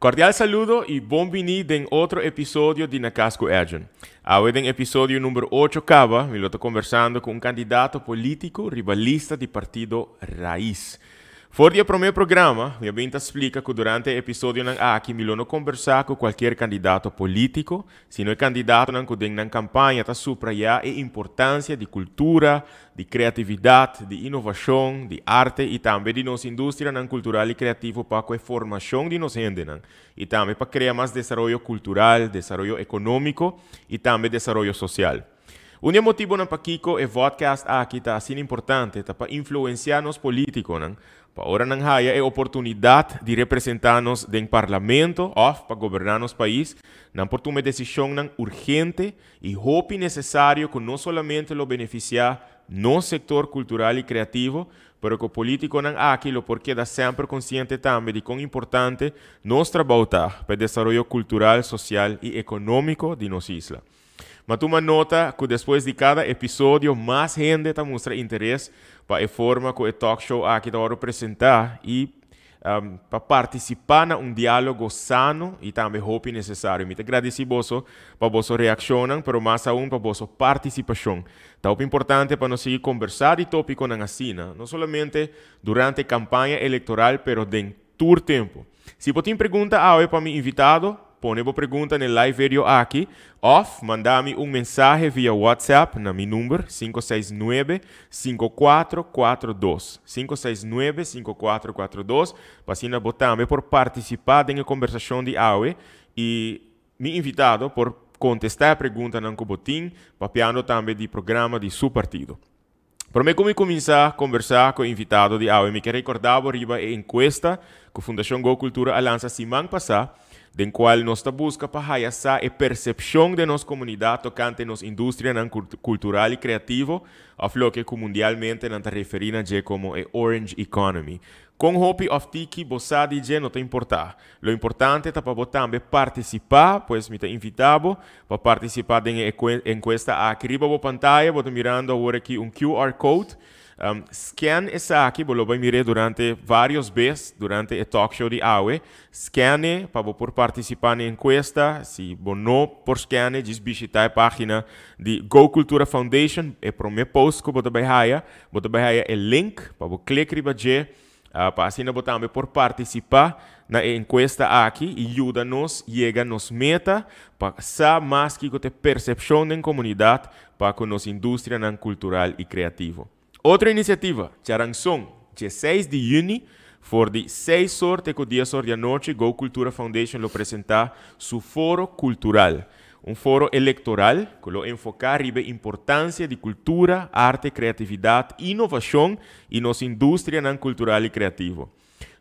Cordial saludo y bienvenido en otro episodio de Nacasco Agent. Hoy en episodio número 8 acaba, me lo estoy conversando con un candidato político rivalista del partido Raíz. Voor el primer programa, me bem explica que durante el episodio aqui me não conversar com qualquer candidato político, sino el candidato que tem na campanha está subrayar a importância de cultura, de criatividade, de inovação, de arte e também de nossa indústria cultural e criativa para a formação de nossa gente, e também para criar mais desenvolvimento cultural, desenvolvimento econômico e também desenvolvimento social. Um motivo para que o podcast aqui está assim importante, para influenciar os políticos, para ora não haya a oportunidade de representar-nos no parlamento ou para governar nosso país, não por uma decisão urgente e hope necessário que não somente lo beneficiar no sector cultural e criativo, pero que o político aqui lo porque da sempre consciente também de quão importante nós trabalhar para o desenvolvimento cultural, social e econômico de nossa isla. Mas toma nota que depois de cada episódio, mais gente está mostrando interesse para a forma que o talk show aqui está apresentar e para participar em diálogo sano e também hope necessário. Me agradeço para vossa reação, mas mais aún para vossa participação. Está importante para nós seguir conversar e tópico na assina, não somente durante a campanha eleitoral, mas em todo tempo. Se você tem pergunta para meu invitado, põe a pergunta no live video aqui, ou manda-me mensagem via WhatsApp na meu número 569-5442. 569-5442, para assim também por participar da conversação de hoje e meu invitado por contestar a pergunta na Cobotim, papiando também do programa de seu partido. Para mim, como começar a conversar com o invitado de hoje, me quero recordar a encuesta que a Fundação Go Cultura lança semana passada, den qual nós busca para realizar a percepção de nossa comunidade tocante nossa indústria cultural e criativa, a que mundialmente nos referimos como a Orange Economy. Com hope of tiki, você diz não te importar. O importante é para você também participar, pois me invitado para participar da encuesta aqui riba da pantalla, você mirando agora aqui QR Code. Scan essa aqui, você vai mirar durante vários vezes, durante o talk show de hoje. Scan para você participar na encuesta. Se você não por scan, visitar a página de Go Cultura Foundation. É para o meu post que você vai ver. Você vai ver o link para você clicar riba para assim você também por participar na encuesta aqui e ajuda-nos chegar a nossa meta para saber mais que ter percepção da comunidade para a nossa indústria cultural e criativa. Outra iniciativa, Charanzón, dia 6 de junho, for de 6 sorte que o dia sorte da noite, Go Cultura Foundation lo apresentar seu foro cultural. Foro eleitoral que lo enfocar a importância de cultura, arte, criatividade, inovação e nossa indústria cultural e criativa.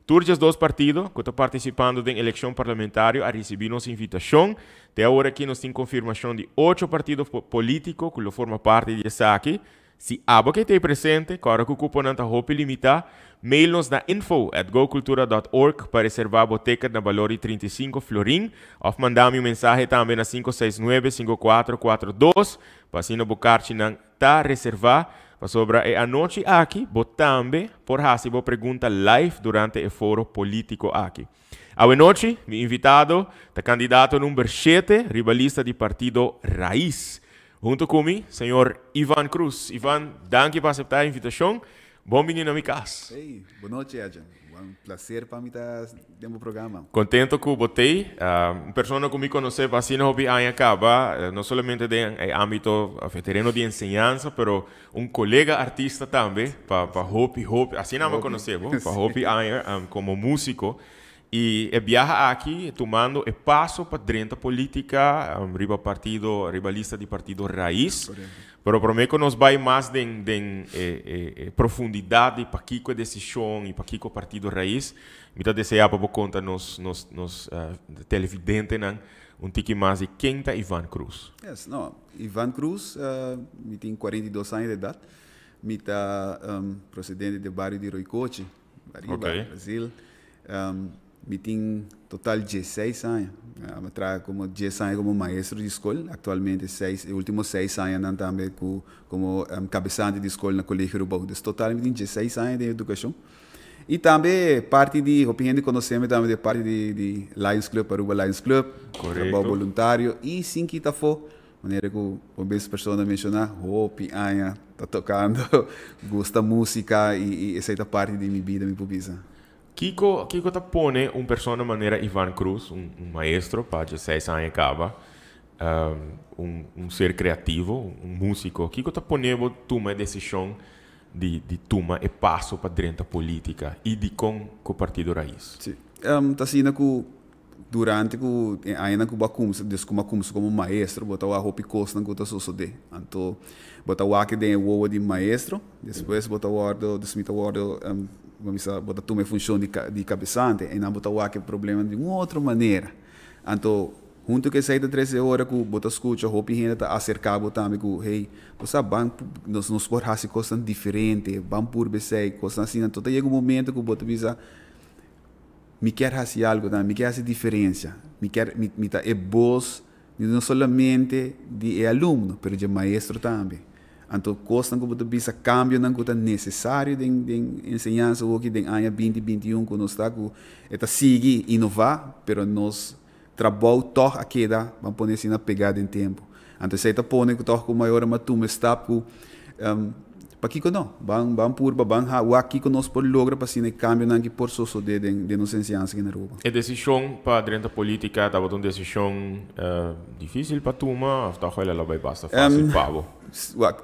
Todos os dois partidos que estão participando da eleição parlamentar a receber nossa invitação. Até agora aqui nós temos confirmação de 8 partidos políticos que lo formam parte dessa aqui. Se abo que tem presente, claro que o cupom não está limitar, mail-nos na info@gocultura.org para reservar a boteca na valor de 35 florim, ou mandar-me mensagem também na 569-5442, para assim no bocarte não está reservar, para sobre a noite aqui, também por fazer uma pergunta live durante o foro político aqui. Hoje noite, meu invitado, é candidato número 7, rivalista do partido Raíz. Junto comigo, senhor Ivan Cruz. Ivan, danke por aceitar a invitação. Bom-vindo a minha casa. Hey, boa noite, Adjan. Um prazer para mim estar dentro do programa. Contento que botei. Uma pessoa que me conhece assim hobby acaba, não somente no âmbito terreno de ensinança, mas colega artista também, para hobby, assim não me conhece, para hobby como músico. E viaja aqui tomando o passo para dentro da política, rivalista do partido Raíz. Mas para mim, nós vamos mais em profundidade para que a decisão e para que o partido Raíz. Me desejar para contar nos televidentes tique mais de quem é Ivan Cruz. Yes, no, Ivan Cruz, me tem 42 anos de idade. Me está procedente do bairro de Roicoche, Brasil. Me tem total 16 anos. Eu trabalho como 10 anos como maestro de escola. Atualmente, os últimos 6 anos também como cabeçante de escola no Colégio Urbano. Total, me tem 16 anos de educação. E também parte de, o gente conhecemos também de parte de Lions Club, Aruba Lions Club, trabalho voluntário, e sim que está for, maneira que o as pessoas mencionar, Hopi, Anya, está tocando, gosta música e essa é a parte de minha vida, minha pubisa. Kiko tá pone persona maneira Ivan Cruz, maestro, para 16 anos acaba, ser criativo, músico. Kiko tá pone uma decisão de toma e passo para dentro da política e de com o Partido Raiz. Sim. Tá sendo que durante que ainda que começo como maestro, botar o roupa costa na gota suceder. Então, botar o aqui de o de maestro, depois botar o ordem, desmita o ordem, vamos botar uma função de cabeçante, e não botar o aqui problema de uma outra maneira. Então, junto que sai da 13 horas que bota escuta, roupa ainda tá acercado também que hey, você banco nos por fazer coisas diferentes, vamos por besei, coisas assim, então chega momento que bota visa me quer fazer algo também, me quer fazer diferença, me quer me tá é boss, não somente de aluno, mas de maestro também. Então, coisas que bota visa cambio não que é necessário de ensinança ou que de ano 2021 que nós está que seguir inovar, pero nós trabalho toch a queda, vamos pôr assim na pegada em tempo. Então, se está pondo que toch com maior matuma está com para que não, vamos por o aqui que nós por logra para assim cambio não que por sosso de nos ensinança aqui na rua. A decisão para dentro da política estava uma decisão difícil para tomar, ou está ela vai basta fácil pavo.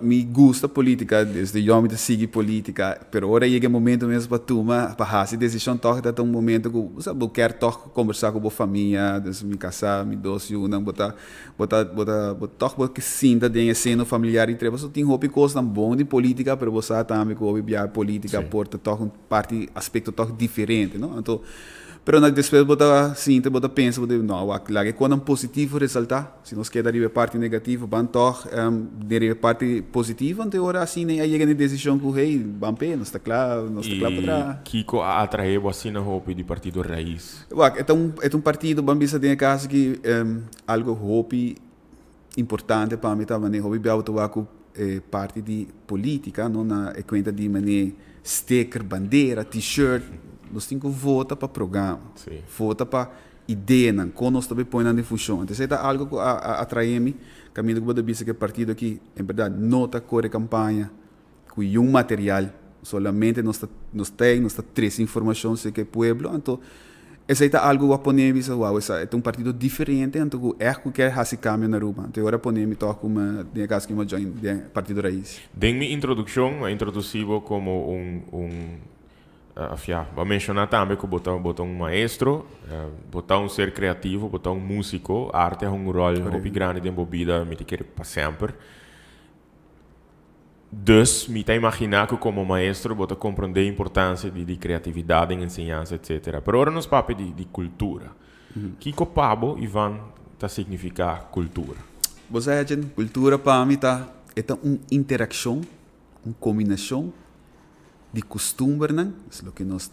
Me gusta política desde eu me sigo política, mas agora chega o momento mesmo para tomar, para fazer decisão toch até um momento que sabe eu quero toch conversar com a família, desde me casar, me doce, não botar toch que sinta de cena familiar e treba, só tem roupa coisa bom de política, para você também que a política porta toch parte aspecto toch diferente, não? Então pero depois bota sinta, bota pensa, bota não, lá que quando um positivo ressaltar, se nós quer dar parte negativa, vamos toch dar parte positiva, então agora assim aí chega a decisão que hey, vamos pé, nós está claro para trás. Kiko atraiu assim na roupa do Partido Raiz. É um partido, vamos dizer tem caso que algo roupa importante para mim também, roupa bem auto parte de política, não na conta de maneira sticker, bandeira, t-shirt. Nós temos que votar para programa, votar para ideia, quando nós também põe em função. Então, isso é algo que atrai-me, caminho que eu disse que o partido aqui, em verdade, não está correndo campanha, com um material, solamente nós temos três informações que é o povo, então, isso é algo que eu ponho uau, é um partido diferente, então, é que quer fazer cambio na rua. Então, agora ponho-me toco uma, de caso que eu join, de Partido Raiz. Em minha introdução, eu introduzi como vou mencionar também que botar maestro, botar ser criativo, botar músico, a arte é rol muito grande de embobida, me quer para sempre. Dus, me tá imaginar que como maestro, botar compreender a importância de criatividade em ensinança, etc. Mas agora nos papo de cultura. Que copabo, Ivan, tá significar cultura? Você acha que cultura para mim é uma interação, uma combinação de costume, né? Isso é o que nós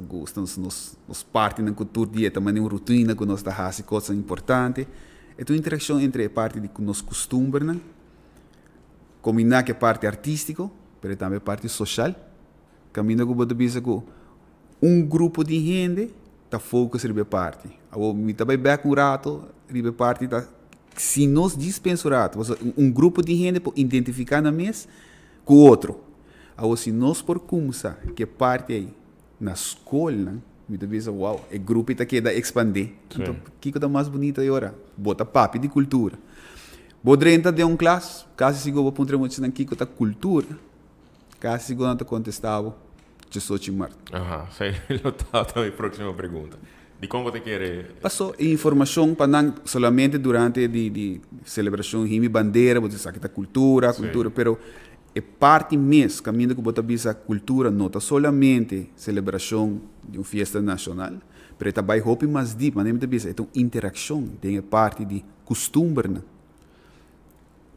gostamos, nós parte da cultura dia, também uma rotina que nós está fazendo coisas importantes. É uma interação entre a parte de nosso costume, né? Combinar que a parte artística, mas também a parte social. Caminho que você diz que grupo de gente está focus ribe parte. Me também bem com o rato, ribe parte tá. Se nós dispensamos o rato, grupo de gente pode identificar na mesa com o outro. Agora, se nós por começar, que parte aí, na escola, muitas vezes, uau, o grupo está querendo expandir. Então, o que está mais bonito agora? Bota papo de cultura. Bodrenta de classe, caso se eu vou muito na que está cultura, caso se eu não contestava, eu sou Marto. Sei, está também a próxima pergunta. De como você quer? Passou informação para não somente durante de celebração de bandeira, você sabe que está cultura, pero é parte mesmo, caminho que você visa a cultura, não está somente celebração de uma festa nacional, mas também roupa mais deep, mas nem é uma interação, tem a parte de costume,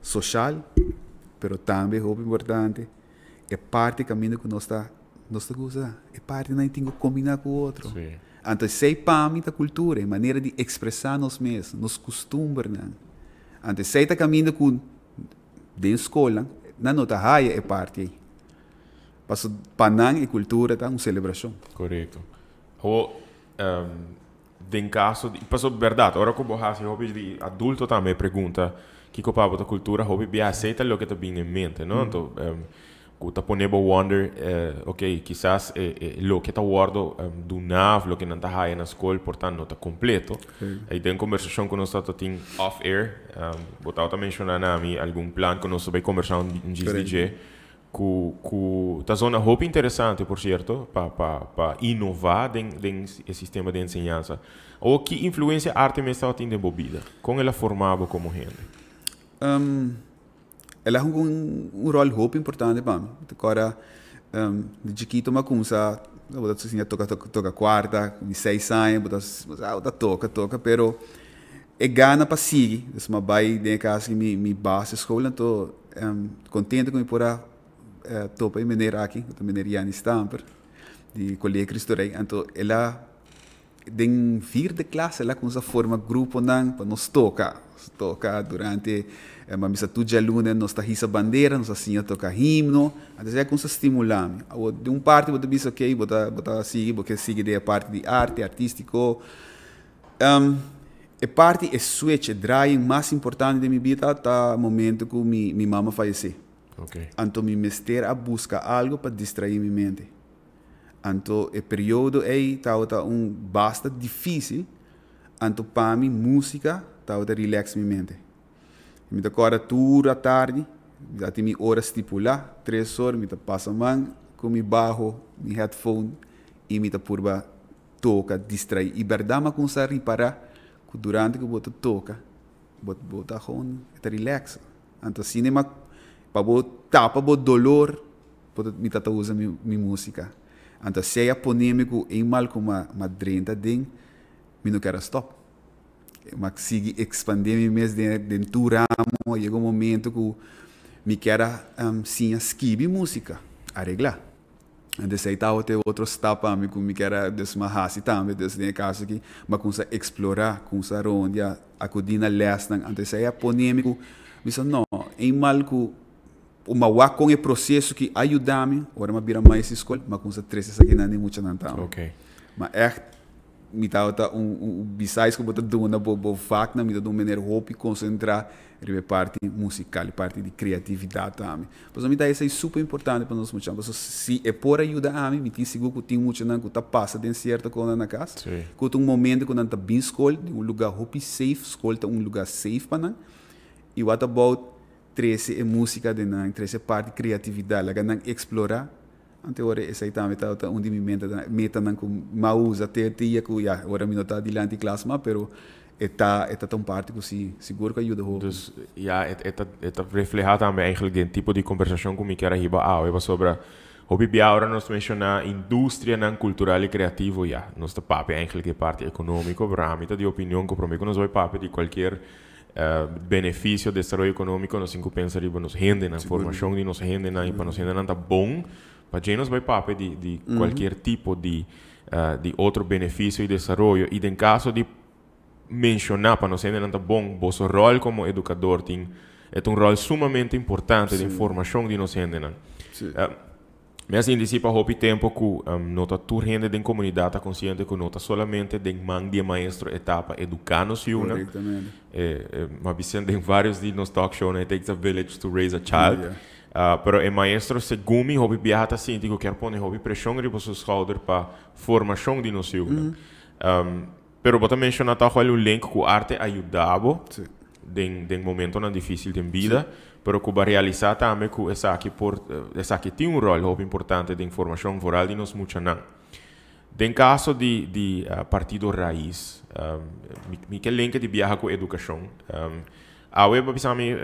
social, mas também roupa importante, é parte do caminho que nós está usando, é parte que nós temos que combinar com o outro. Sim. Então, sei para mim a cultura, é maneira de expressar nós mesmos, nos costumes. Então, sei o caminho que da escola, na nota raia é parte aí. Passo panang e cultura tá uma celebração. Correto. Ou em caso de, passou verdade, agora que eu hobby hobby de adulto também pergunta que copava da cultura hobby bem aceita o que está bem em mente, não? Então, o tá ponendo wonder, ok, quizás lo que está guardo do nav, lo que não está aí na escola, portanto não está completo. Aí tem conversação com nós tá tem off air, botar também mencionando a mim algum plano que nós vai conversar em GSDG. Tá zona roupa interessante, por certo, para inovar dentro do sistema de ensinança. Ou que influência a arte mesmo tem envolvida? Como ela formava como gente? Ela tem um rol roupa importante para mim. Agora, de chiquito, eu comecei a tocar quarta, com 6 anos, eu toca, pero é gana para seguir. Eu vai de casa que me base escola, então contente com me poder topa em maneira aqui, eu também Jan Stamper, de Colégio Cristo Rei. Então, ela, em 4ª classe, ela começa a formar grupo para nos tocar durante uma missa tudo de aluno, nós está hissa bandeira, nós assim tocar himno, então ela começa a estimular. De parte, você diz, ok, você sigue, porque sigue da parte de arte, artístico. A parte, a switch, a drive mais importante da minha vida, tá o momento que minha mamãe faleceu. Okay. Então, me mester a buscar algo para distrair minha mente. Então, o período aí estava bastante difícil. Então, para mim, música estava relax minha mente. Me acorda tudo à tarde, já tinha minha hora estipular, 3 horas, me passa a mão, com meu barro, meu headphone, e me purba toca, distrair. E verdade, mas começar a reparar que durante que eu toca, eu relax. Então, cinema para tapa o dolor, me tata usa minha música. Então, se é polêmico em mal como uma drenta dentro, me não quero stop. Mas sigo expandir me mesmo dentro do ramo, chega um momento que me quero sim escrever música, arreglar. Então, se aí tem outros tapas que me quero desmarrar também, desde caso que mas começa a explorar, começa a onde a codina leste, então se é polêmico, me diz não, em mal que uma com o processo que ajuda-me, agora me vira mais escola, mas com essa 3 aqui não é muito não tá. Ok. Mas me dá besides que eu estou dando boa faca, me dá de uma maneira roupa e concentrar na parte musical, parte de criatividade também. Pois a mim isso é super importante para nós muitos. Se é por ajudar a mim, me tem seguro que tem muito não que tá passa de certa coisa na casa. Que tem um momento quando tá bem escola, um lugar roupa safe, escola tá um lugar safe para não. E what about 13 é música de não, 13 parte de criatividade, lá não explorar. Ante ora essa aí também tá onde me meta não com mausa até que já agora me não tá diante de classe mas pero está tão parte que se seguro que ajuda hoje. Dus ja, het refleja também eigenlijk een tipo de conversação que me quer arriba é sobre hobby agora nós mencionar indústria não cultural e criativo ja, nós tá papo eigenlijk parte econômico, para a mitad de opinião que prometo nós vai papo de qualquer benefício de desenvolvimento econômico nós cinco pensa riba nos rende na formação de nos rende na para nos rende não tá bom para gente vai papo de qualquer tipo de outro benefício e desenvolvimento e em caso de mencionar para nós rende não tá bom vosso rol como educador tem é um rol sumamente importante de informação de nos rende não mas assim antecipa houve tempo que nota tu rende de comunidade consciente que nota solamente de man de maestro etapa educando-se uma mas Vicente tem vários de nos talk show né it takes a village to raise a child pero o maestro segundo houve viaja assim digo quer pôr houve pressão sobre seus shoulders para formação de nos pero você mencionou tá o link que a arte ajudava de momento na difícil de vida pero que vai realizar também que essa aqui tem um rol importante de informação oral de nos muita não em caso de partido raiz me que link de viajar com educação a web bisami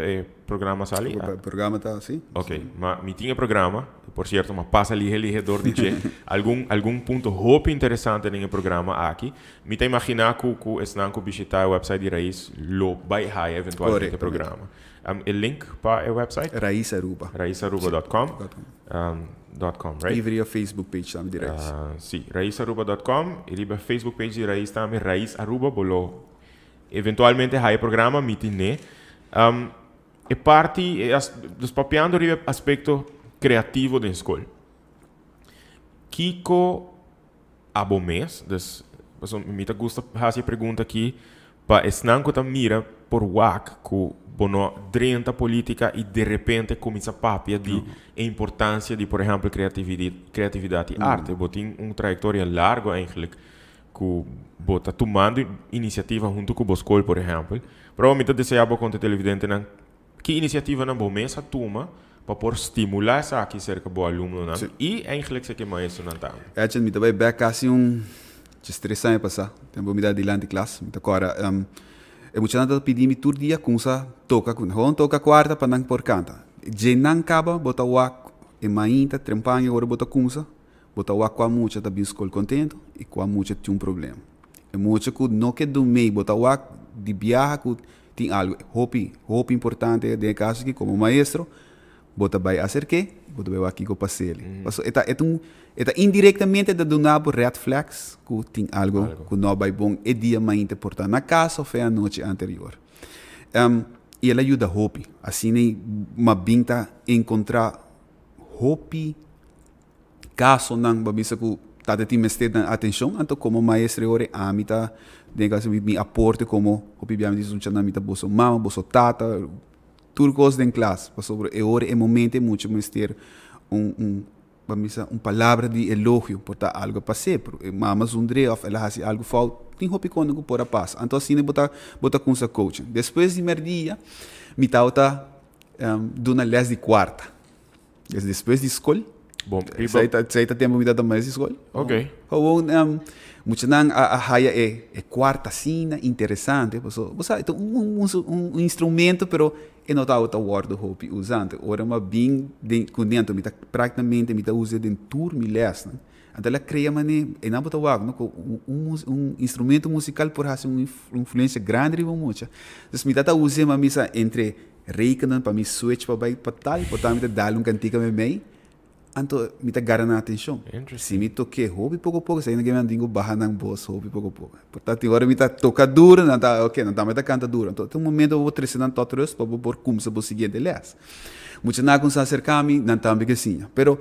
programa sali programa tá assim ok mas me tinha programa por certo mas passa ali redor de algum ponto hope interessante no programa aqui me tá imaginar que esnan que visitar o website de raiz lo vai high eventualmente programa o link para o website raizaruba.com right? E a Facebook page também de Raiz. Sim, raizaruba.com e a Facebook page de Raiz também Raiz Aruba bolo eventualmente high programa mitine e parte dos papiando o aspecto criativo da escola Kiko abomês, dus me gusta fazer pergunta aqui para esnan que mira por WAC que bono drenta política e de repente começa a papia de importância de, por exemplo, criatividade e arte. Botin trajetória larga eigenlijk que bota tomando iniciativa junto com o Boscol, por exemplo. Provavelmente desejava com o televidente que iniciativa na bomesa toma para por estimular essa aqui cerca do aluno e eigenlijk se que maestro não tá. É, gente, me também back quase 3 anos passar. Tempo me dá de lá de classe, agora eu muito nada pedir-me todo dia começa toca quarta para não por canta. Je não acaba bota o e mainta trempanha agora bota começa bota o com a mucha tá bem escol contento e com a mucha tem problema. É muito que não que do meio bota o de viaja que tem algo hope importante de caso que como maestro bota vai fazer que bota vai aqui com passeio. Eta indiretamente da donabo red flags que tem algo que não vai bom é dia mais importante na casa ou foi a noite anterior. E ela ajuda hope, assim uma binta encontrar hope caso não babisa que tá de time na atenção, então como maestro ore a mita de caso me aporte como hope bem diz na mita bosso mama, bosso tata, turcos de classe, sobre ore é momento muito mais ter palavra de elogio por tá algo passei, mas of ela faz algo falta, tem hope quando por a paz. Então assim bota com essa coaching. Depois de merdia, me tauta dona les de quarta. Depois de escola. Bom, sai tá tempo me dá mais escola. OK. Muito não a raia é quarta cena interessante, você é um instrumento, pero e não tá outra word hope usando. Ora uma bem com dentro, me tá praticamente me tá usa dentro tour me les, né? Então ela cria mané e não bota um instrumento musical por fazer uma influência grande e muito. Então me tá usa uma missa entre reikenen para me switch para tal, me tá dar cantiga me então, me tá garantindo atenção. Se me toquei hobby pouco a pouco, se ainda que me digo barra não boss hobby pouco a pouco. Portanto, agora me tá toca duro, não tá ok, não tá me tá canta duro. Então, tem um momento eu vou treinar todos para por como se vou seguir deles. Muito na com se acercar me não tá bem assim. Pero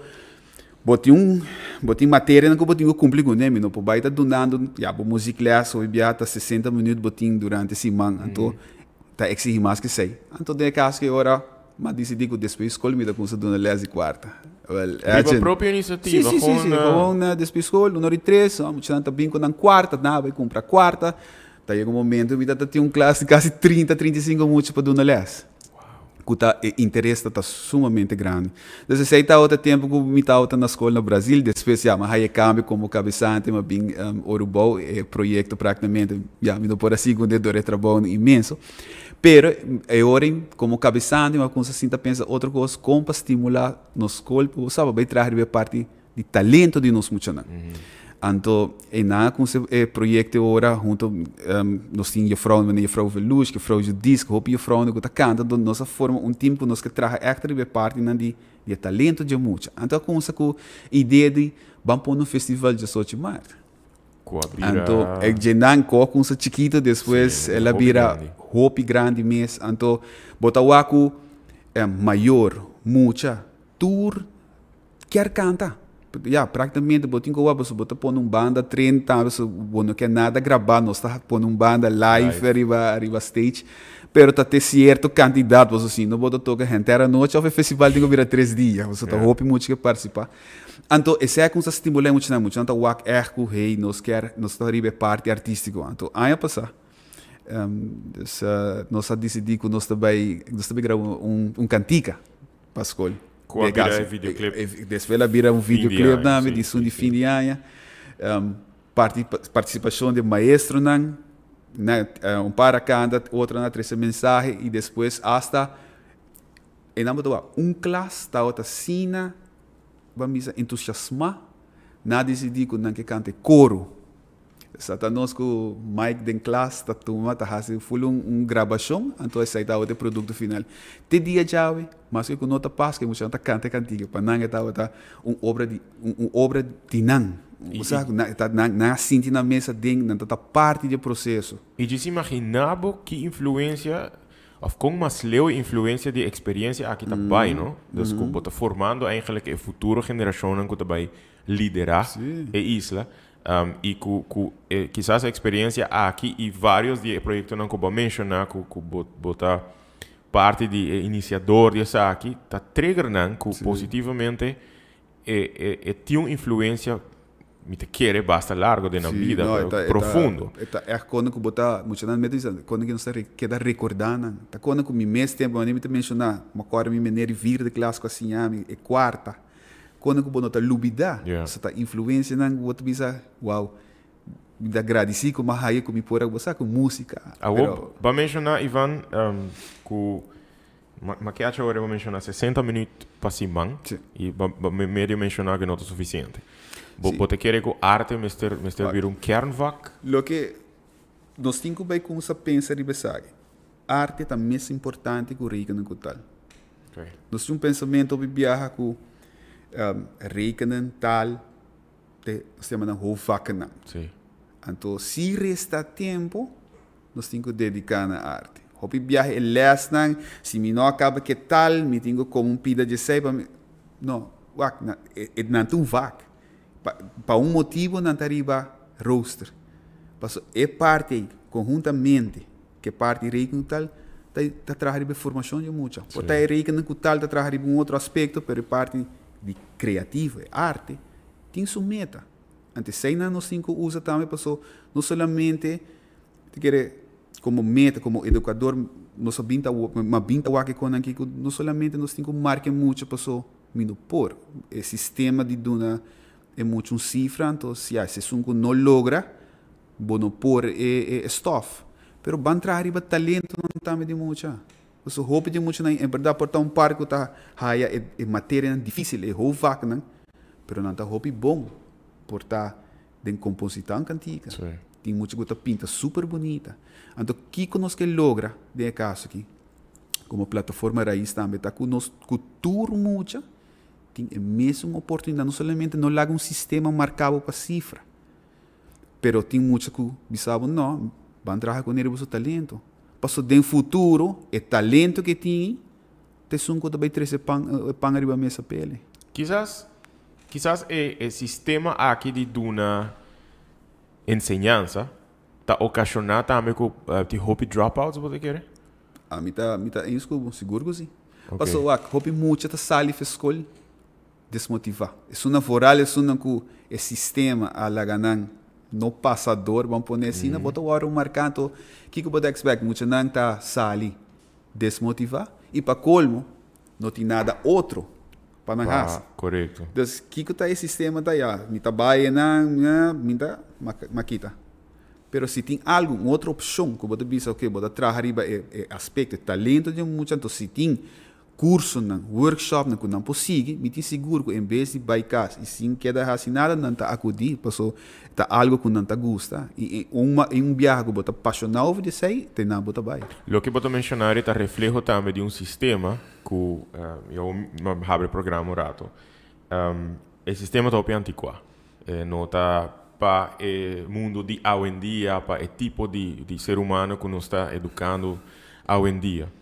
botei matéria não que botei o cumprir com ele, não por baita donando, já por música classe ou biata 60 minutos botei durante a semana. Então, tá exigir mais que sei. Então, de caso que agora mas decidi que depois escolhi me da com se dona les e quarta. A própria iniciativa. Sim. Vamos depois escolhi, número 3, muito não tá bem com a quarta, não vai comprar quarta. Tá aí um momento me dá ter classe quase 30, 35 minutos para dona les. Que tá interesse tá sumamente grande. Então se tá outro tempo que me tá na escola no Brasil, depois já mas aí cambio como cabeçante, mas bem Orubau é projeto praticamente já me dá por assim com de trabalho imenso. Pero agora como cabeçante, uma coisa assim tá pensa outra coisa como para estimular nosso corpo, sabe, vai trazer parte de talento de nós muito não. Então, na com esse projeto agora junto nós tínhamos a Frau Veluz, que Frau Judis, que hope a Frau que tá cantando, nossa forma tempo nós que traz extra de parte de talento de muito. Então, com essa ideia de vamos pôr no festival de Sochimar. Então, é não com essa chiquita depois ela vira hope grande mês. Então, botar o aco maior, muita tour quer cantar. Já, praticamente, botinho que você bota pôr num banda, 30, você não quer nada gravar, nós está pôr num banda live, arriba stage, pero tá ter certo candidato, você assim, não bota tocar gente era noite, ou o festival tem que virar 3 dias, você tá hope muito que participar. Então, esse é como se estimula muito, então o ac erco, hey, nós tá arriba parte artística, então, aí passar. Nós decidimos que nós também gravar um cantica para a escola. Com a videoclipe. Depois ela vira videoclipe na edição de fim de ano. Participação de maestro para cada, outro na terceira mensagem e depois hasta classe da outra cena vamos entusiasmar na decidir que não que cante coro. Nós com o Mike den classe tá tomando fazendo gravação, então esse aí tá o produto final. Te dia já mas que nota paz que você tá canta cantiga para não tá obra de não. Você na sente na mesa dentro, não tá parte do processo. E já se imaginava que influência of com mais leu influência de experiência aqui também, não? Dus que bota formando eigenlijk a futura geração que também liderar a isla. E quizás a experiência aqui e vários de projetos que eu mencionar que bota parte de iniciador dessa aqui tá triggerando positivamente tem uma influência me te quer basta largo de na vida profundo é quando que botar muitas vezes quando que não se queda recordando tá quando que me mês tempo eu nem me mencionar uma coisa me maneira vir de classe assim é quarta quando que bonota lubida essa tá influência não outro bisa uau me dá agradeci como a com me pôr a com música vou mencionar Ivan mas que acho que eu vou mencionar 60 minutos para cima e meio mencionar que não é suficiente. Você quer que a arte mister vir kernvak? Lo que nós temos que ver como se pensa de pensar. A arte é mais importante que o rekening tal. Nós temos um pensamento de viajar com rekening tal, nós temos um whole vak não. Então, se resta tempo, nós temos que dedicar na arte. Hopi viaje les nang, se me não acaba que tal, me tenho como pida de sei para não, wak, não tu vak. Para motivo não arriba roster. Passo é parte conjuntamente que parte reino tal tá trazendo formação de muita. Ou tá reino que tal tá trazendo outro aspecto, pero parte de criativo, arte tem sua meta. Antes sei não nós cinco usa também passou não somente te querer como meta, como educador, nós binta wake com aqui não somente nós temos que marcar muito passou mino por o sistema de duna é muito cifra, então se um não logra, bono por stuff. Pero ban trazer talento não também de muito. Você hope de muito em verdade portar um parque tá haia é matéria difícil, é ho vac não. Pero não tá hope bom portar den composição cantica. Tem muito que pinta super bonita. Então que nós que logra de caso aqui, como plataforma raiz também tá com nós cultura muito. Tem a mesma oportunidade, não somente não laga sistema marcado para cifra, pero tem muito que bisabo não, vão trabalhar com ele o seu talento. Passo de futuro, o talento que tem, te sunco também trazer pão arriba mesa pele. Quizás o sistema aqui de uma ensinança tá ocasionando também com de hobby dropouts, você quer? A mim tá isso seguro que sim. Passo hobby muito tá sali escola desmotivar. É uma voral, é uma que o sistema alaganan no passador, vamos pôr assim, não bota o hora marcando, que pode expect, muito não tá sali desmotivar e para colmo não tem nada outro para na raça. Correto. Então, que tá esse sistema tá já, me tá baia não, me tá maquita. Pero se tem algo, outra opção que pode pensar que pode trazer aspecto talento de muito, então se tem curso, workshop, que não possível, me tem seguro que em vez de baicar e sim queda nada não está acudir, passou tá algo que não tá gosta e um viagem que bota apaixonado de sei, tem não bota vai. O que bota mencionar é reflexo também de sistema que eu abre programa rato. O sistema tá bem antiquado, não tá para o mundo de hoje em dia, para o tipo de ser humano que nós está educando hoje em dia.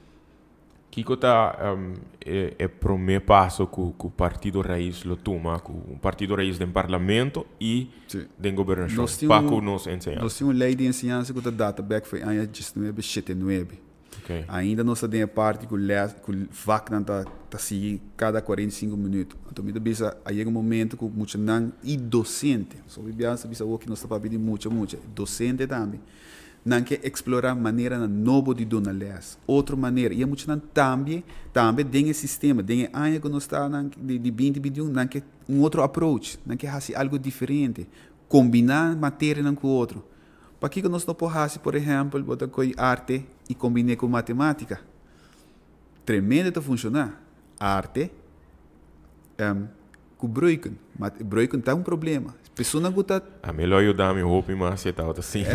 Kiko tá é o primeiro passo que o Partido Raiz lo toma, o Partido Raiz do Parlamento e da governação, para que nos ensinamos. Nós temos uma lei de ensinança que data back foi em 1979. Ainda nós temos parte que o VAC não tá seguindo cada 45 minutos. Então, me bisa aí um momento que muito não e docente, só biasa bisa o que nós está pedindo muito, docente também. Não quer explorar maneira nova de donar les, outra maneira e muito não também tem sistema, tem ainda que nós está de 2021, não quer outro approach, não quer fazer algo diferente, combinar matéria com o outro. Para que nós não podemos, por exemplo, botar com arte e combinar com matemática, tremendo de funcionar. Arte, com broiken tá problema. Pessoa que tá a melhor ajudar me roupa mas você tá assim.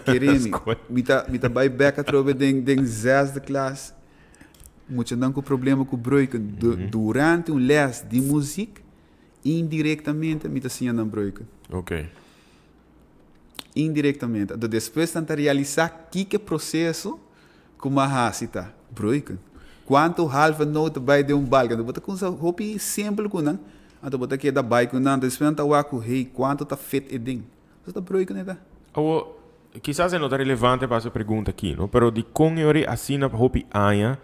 Querendo, me tá vai back atrás den zes de classe. Muito não com problema com broiken durante les de música, indiretamente me tá assim não broiken. Indiretamente. Então depois tentar realizar que processo como a racita. broiken. Quanto halve nota bij de balga, dan bota com hopi simples com não. Então bota que da bai com não, depois tá waku hey, quanto tá fit e ding. Você tá broiken né? Quizás é nota relevante para essa pergunta aqui, não? Pero de conhore assim na hopi aia,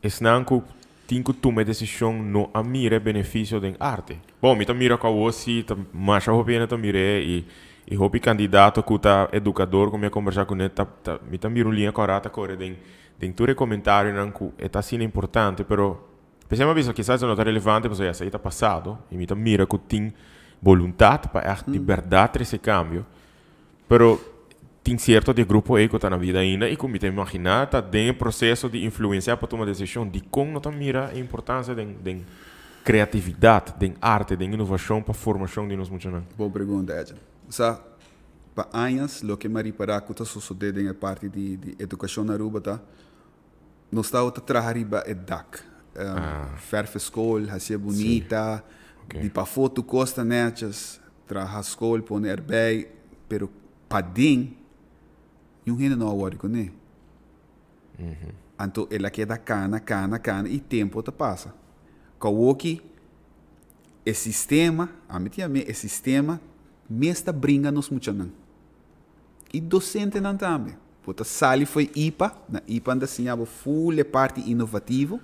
esnanco tinko tome decisão no amire benefício da arte. Bom, me mira com você, mas a hopi ainda mire e hopi candidato que tá educador, como eu conversar com ele, me miro linha correta corre tem tudo comentário não que é assim importante, pero pensamos visto quizás é nota relevante, porque já está passado e me mira que tem vontade para de verdade esse cambio, pero tem certo de grupo que está na vida ainda e como te imaginar está dentro do processo de influenciar para tomar decisão de como não mira a importância de criatividade, de arte, de inovação para a formação de nós muitos. Boa pergunta, Edson. Para anos, o que Maria Paracu está sucedendo na parte de educação na Aruba, tá? Nós estamos a trabalhar em DAC. Ferfe escola, ser bonita, de para foto costa netas, trabalhar a escola, pôr bem, pero padin, yung hina não awari ko ne. Então, ela queda cana, e tempo te passa. Kawoki, o sistema, o sistema, me está brinca-nos muito não. E docente não também. Bota sali foi IPA, na IPA anda assim, full é parte inovativa.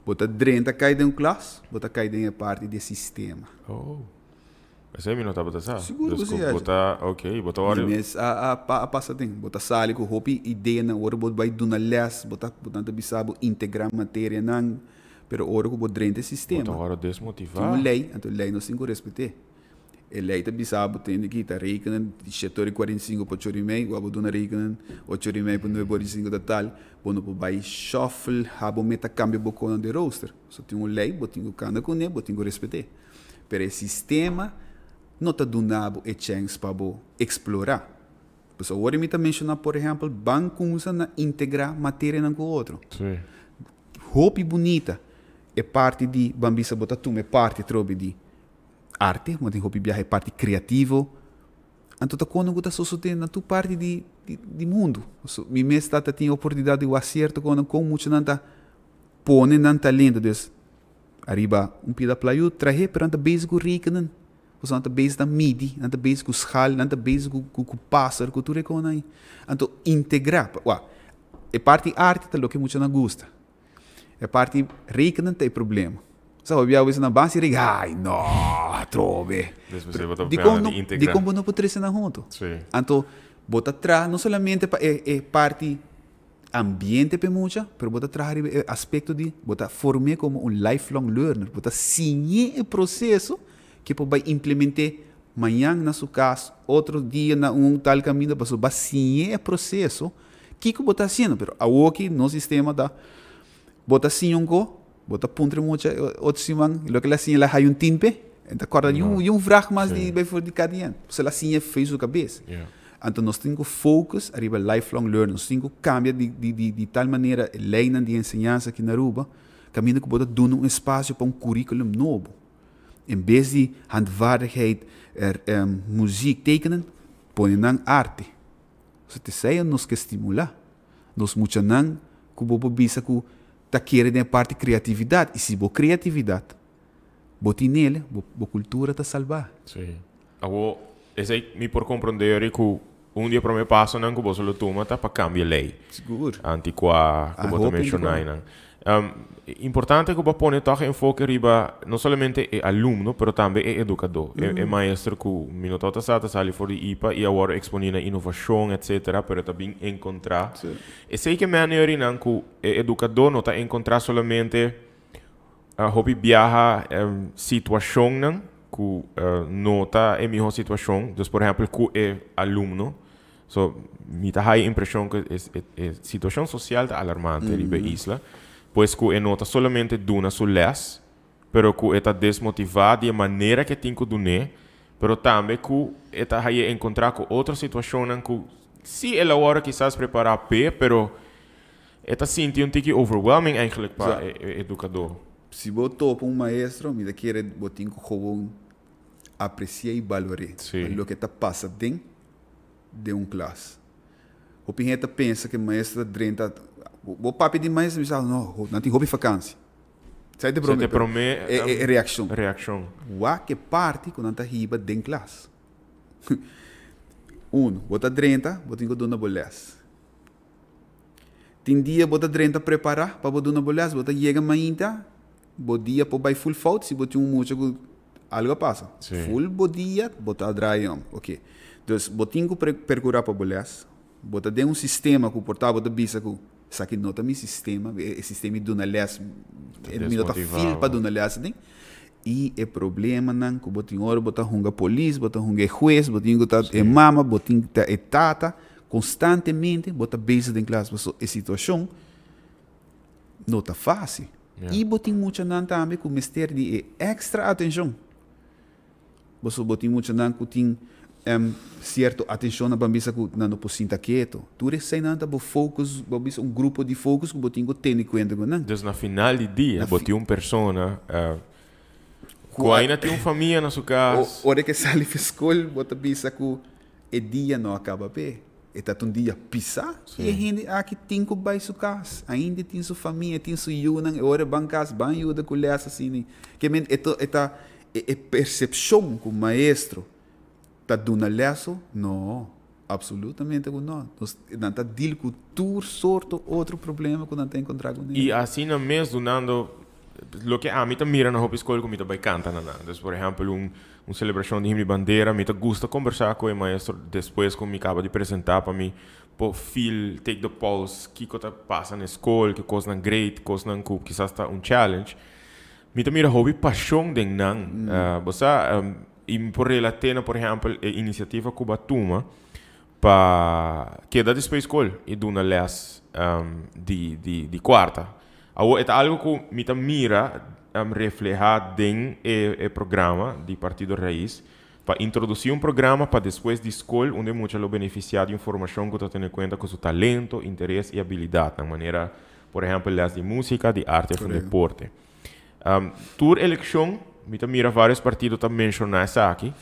Bota drenta cai de classe, bota cai de parte do sistema. Oh. Mas aí me não estava pensando. Seguro que você bota, ok, bota hora. Mas a passa tem, bota sali com hopi ideia na hora bota vai do na les, bota bisabo integrar matéria não, pero hora que bota drenta sistema. Bota hora desmotivar. Tem uma lei, então lei não se respeitar. A lei também sabe, tem que estar rekenando, setor 45 para 8,5, o abuso na rekenando, 8,5 para 9,5 da tal, quando vai shuffle, habo meta cambio bocona de roster. Só tem uma lei, botinho cana com ele, botinho respeitar. Pero o sistema não está dando a chance para explorar. Pessoal, agora me está mencionando, por exemplo, banco usa na integrar matéria com o outro. Sim. Roupa bonita é parte de bambisa botatum, é parte trobe de arte, mas tem roupa é parte criativo. Então, quando você está sucedendo na tua parte de mundo, me mesmo tem a oportunidade de acerto com muito não está pondo não talento, dus arriba pida playo traje, pero anta basic rica não. Você anta basic da midi, anta basic schal, anta basic com pássaro, com tudo com aí. Então, integrar, é parte arte tá lo que muito não gosta. É parte rica não tem problema. Sabe, às vezes na base e ai, não, trove. De como não pode ser na junto. Então, bota atrás, não somente é parte ambiente para muita, mas bota atrás aspecto de bota formar como lifelong learner, bota signar o processo que pode implementar amanhã na sua casa, outro dia na tal caminho, para vai signar o processo que bota fazendo, mas aqui no sistema da bota signar bota puntre mucha outro simang lo que ela assim ela hay timpe então corda um vrag mais de bij voor die cadien se ela assim fez o cabeça então nós temos que focus arriba lifelong learning nós temos que cambiar de tal maneira a lei de ensinança aqui na Aruba caminho que bota dar espaço para currículo novo em vez de handvaardigheid muziek tekenen põe na arte se te sei nós que estimular nós muito não que bobo bisa que tá querendo a parte criatividade e se boa criatividade botar nele boa cultura tá salvar. Sim. Agora esse aí me por compreender que dia para me passa não que você lo toma tá para cambiar lei. Seguro. Antiqua como tu mencionai não. Importante que você põe toque enfoque riba não somente é aluno, pero também é educador. É maestro que minutota sali for de IPA e agora expondo inovação, etc. Pero também encontrar. E sei que maneira não que educador não está encontrar somente hobby viaja situação não que nota é melhor situação. Então, por exemplo, que é aluno, so me dá a impressão que é situação social tá alarmante riba isla. Pois que nota solamente duna su les, pero que está desmotivado de maneira que tem que donar, pero também que está aí encontrar com outra situação em que se ela agora quizás preparar pé, pero está sentindo que overwhelming eigenlijk para educador. Se você topa maestro, me quer botar com apreciar e valorar o que está passando dentro de classe. O pinheta pensa que maestro drenta. O papi de maestro me fala, não tem hobby vacancy. Sai de brome. É reação. Wa que parte quando anta riba den classe. Bota drenta, bota ingo dona bolas. Tem dia bota drenta preparar para botar dona bolas, bota chega mainta, bota dia para vai full fault, se bota muito algo passa. Full bodia, bota dry ok. Então, bota ingo percurar para bolas, bota de sistema que portava bota bisa que saque nota mi sistema, o sistema de dona les, mi nota fil para dona les, né? E é problema não que botin hora bota hunga polícia, bota hunga juiz, botin bota mama, botin tata, constantemente bota base em classe para a situação não tá fácil. E botin muito não também com o mistério de extra atenção. Você botin muito não que tem certa atenção na bambisa que não possível quieto. Tu recém não tá focus, bambisa grupo de focus que botin que tem em conta não. Então na final do dia botin persona ainda tem uma família na sua casa. Hora que sai da escola, bota bisa que o dia não acaba bem. Está um dia pisar e a gente aqui tem que vai sua casa. Ainda tem sua família, tem sua yuna, hora bancas, banho da colher assim. Que é percepção que o maestro está dando lesso? Não, absolutamente não. Não está deal com tudo sorto outro problema que não tem encontrado com ele. E assim na mesmo dando lo que a mim também mira na roupa escola que me também canta na então por exemplo uma celebração de himno de bandeira me gusta conversar com o maestro depois que me acaba de apresentar para mim por feel take the pulse que coisa passa na escola que coisa não great coisa não que quizás está challenge me também mira hobby paixão de não você e por relatar por exemplo a iniciativa Cubatuma para que dá depois escola e do na les de quarta. É algo que me mira reflejar em o programa do Partido Raiz para introduzir programa para depois de escola onde muitos vão beneficiar de informação que está tendo em conta com seu talento, interesse e habilidade, de maneira, por exemplo, as de música, de arte e de deporte. Tour eleição, me mira vários partidos também mencionar isso aqui.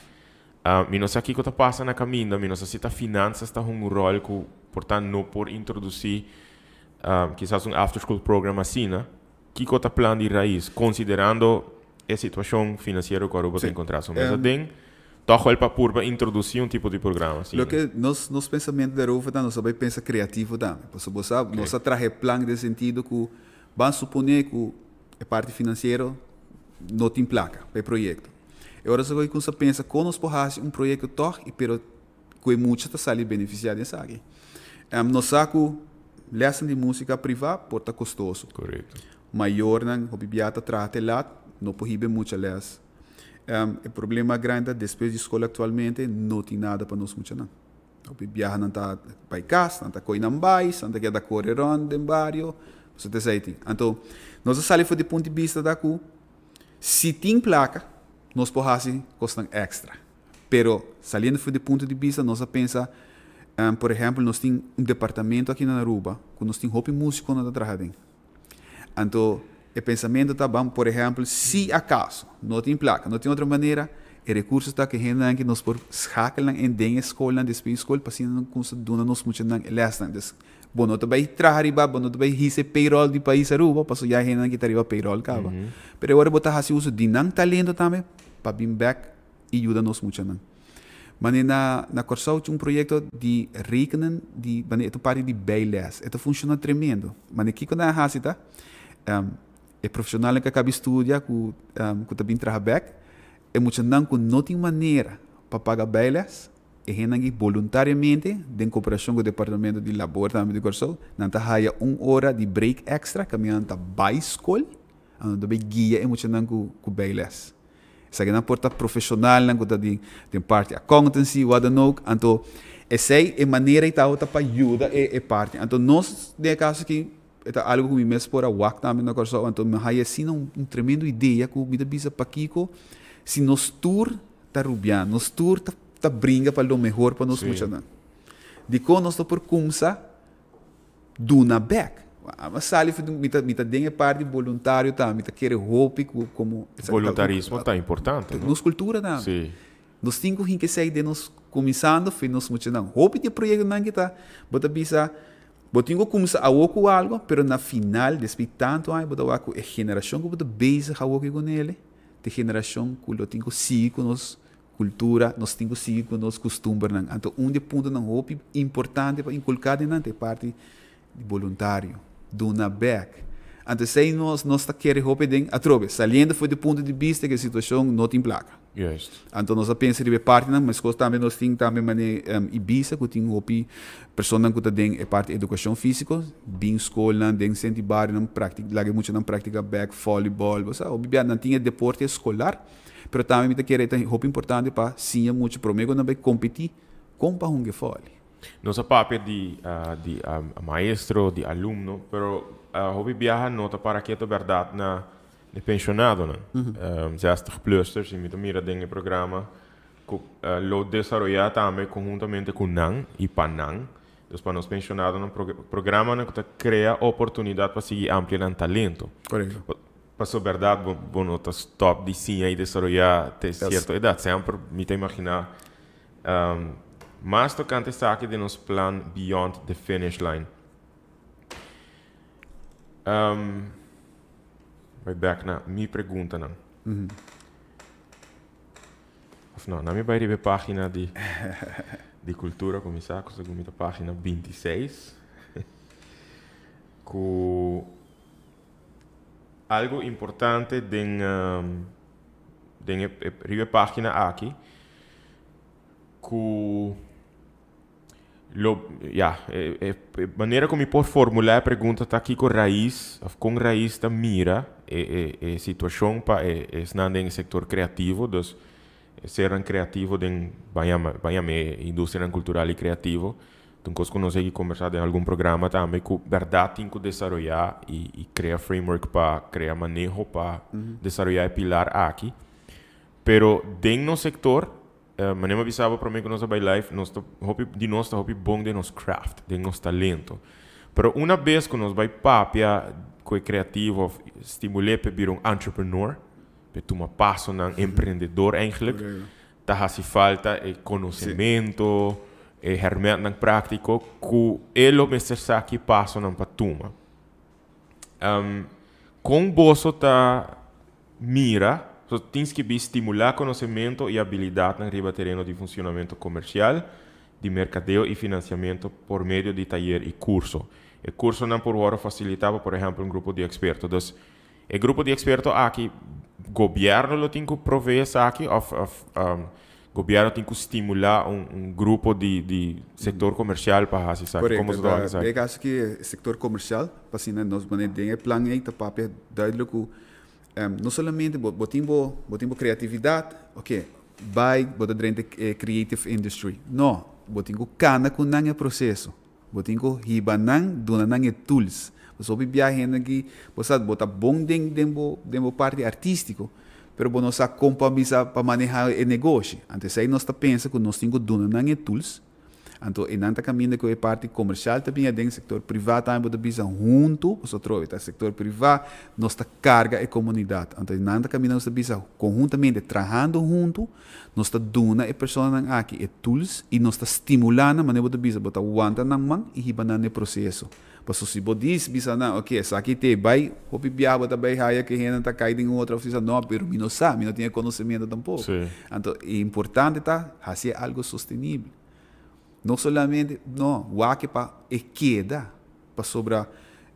Me não sei o que está passando na caminho, me não sei se a finanças está um rol que, portanto, não por introduzir quizás after school program assim, né? Que está plano de raiz, considerando a situação financeira que você encontrar. Mas tem todo para introduzir tipo de programa. Assim, lo que nos pensamentos da Rufa, nós também pensa criativo também. Nós traje plano de sentido que vamos suponer que a parte financeira não tem placa para o projeto. E agora você pensa como nós podemos fazer projeto toch, pero que muitos está saindo beneficiado dessa área. Nós saco lesson de música privada porta custoso. Correto. Maior não, o bibliata trata lá, não proíbe muito les. O problema grande depois de escola atualmente não tem nada para nós muito não. O bibliata não está para casa, não está com inambais, não está que correr ronda em barrio, você te sei. Então, nós saímos do ponto de vista da que se tem placa, nós podemos custar extra. Pero saliendo do ponto de vista, nós pensa por exemplo, nós temos departamento aqui na Aruba, que nós temos roupa músico na trabalhando. Então, o pensamento está bom, por exemplo, se acaso não tem placa, não tem outra maneira, o recurso está que a que nós por escalar em den escola, depois escola, para assim não conseguir donar nós muito não lesson. Bom, não vai trabalhar, bom, não vai receber payroll do país Aruba, para já a gente que está payroll cava. Mas agora botar assim uso de não talento também, para vir back e ajuda nós muito não. Mas na Corsau tinha projeto de rekenen, de parte de bailes. Isso funciona tremendo. Mas aqui quando a gente está, é profissional que acaba de estudar, que também trabalha, é muito não tem maneira para pagar bailes, e a gente voluntariamente, em cooperação com o departamento de labor também de Corsau, não está haya hora de break extra, caminhando para a escola, também guia é muito com bailes. Sa na porta profissional na kuta tem parte accountancy wada no então essa é maneira e tal para ajuda é parte então nós de caso que é algo que me mesmo por a wak também na corso então me hai assim um tremendo ideia que me bisa para Kiko se nos tour tá rubian nos tour tá brinca para o melhor para nós muito não de como nós por começar do na back mas sali mita dengue parte voluntário tá mita querer roupa como voluntarismo tá importante nos cultura tá sim Nós temos que sair de nós começando, foi nós muito não. Houve de projeto não que tá, bota bisa, botinho que começar a com algo, pero na final, depois tanto aí, bota a geração que bota base a com ele, de geração que lo tenho sigue com nós cultura, nós temos que seguir com os costumes. Então, um dos pontos não é importante para inculcar de parte de voluntário, do na back. Então, se nós queremos roupa atrobe, saliendo foi do ponto de vista que a situação não tem placa. Juist. Então, nós pensamos de parte, mas também nós temos também Ibiza, que tem roupa, pessoas que têm parte de educação física, bem escola, tem incentivar, não prática, lá muito não prática back, volleyball, você, obviamente não tinha deporte escolar, pero também me querer ter roupa importante para sim muito prometo não vai competir com para um fole. Nossa papel de maestro, de aluno, pero hobby viaja nota para que é verdade na de pensionado, né? 60 plus, se me mira dentro do programa, lo desarrollar também conjuntamente com NAN e PANAN. Então, para os pensionados, no programa que cria oportunidade para seguir ampliando talento. Correto. Para ser verdade, bom, notas top de sim aí desarrollar até certa idade. Sempre me te imaginar. Mas tocante está aqui de nos plan Beyond the Finish Line. Vai back na minha pergunta não. Não, na minha vai página de cultura, como sabe, segunda página 26. Com algo importante dentro página aqui, com maneira como eu posso formular a pergunta está aqui com raiz da mira situação para no setor criativo, dos ser criativo em banhame indústria cultural e criativo. Então, nós conseguimos conversar em algum programa também que verdade tem que desenvolver e criar framework para criar manejo para desenvolver pilar aqui. Pero dentro do setor maneira avisava para mim que nós vai live de nós está bom de nos craft, de nos talento. Pero uma vez que nós vai papia com criativo, estimular para vir entrepreneur, para tomar passo na empreendedor eigenlijk, tá hace falta conhecimento, herramienta prático, que ele mestre sabe passo na patuma. Com bolso tá mira. So, tens que estimular conhecimento e habilidade na riba terreno de funcionamento comercial, de mercadeo e financiamento por meio de taller e curso. O curso não por hora facilitava, por exemplo, grupo de expertos. Então, o grupo de expertos aqui, o governo tem que prover isso aqui, o governo tem que estimular grupo de setor comercial para fazer isso aqui. Como você vai? Eu acho que o setor comercial, para assim, nós vamos ter plano aí, tá papel duidelijk. Não somente botimos criatividade, ok, vai botar dentro creative industry. Não, botimos cana com nanha processo, botimos hibanan dona nanha tools. Você viaja aqui, você bota bom dentro parte artístico, pero não sabe como para manejar o negócio. Antes aí nós pensa que nós temos dona nanha tools. Então, em nanta caminho que é parte comercial também é dentro do setor privado também pode bisa junto, você trova, tá setor privado, nós tá carga a comunidade. Então, em nanta caminho nós bisa conjuntamente trabalhando junto, nós tá dando a pessoa aqui e tools e nós tá estimulando, mas pode bisa botar wanta nang man e hibanan o processo. Passo se bodis bisa na, ok, essa aqui te vai, hopi biaba tá bem raia que renda tá caindo em outra oficina, não, pero não sabe, não tinha conhecimento tampouco. Então, é importante tá fazer algo sustentável. Não somente, não, o que para queda para sobrar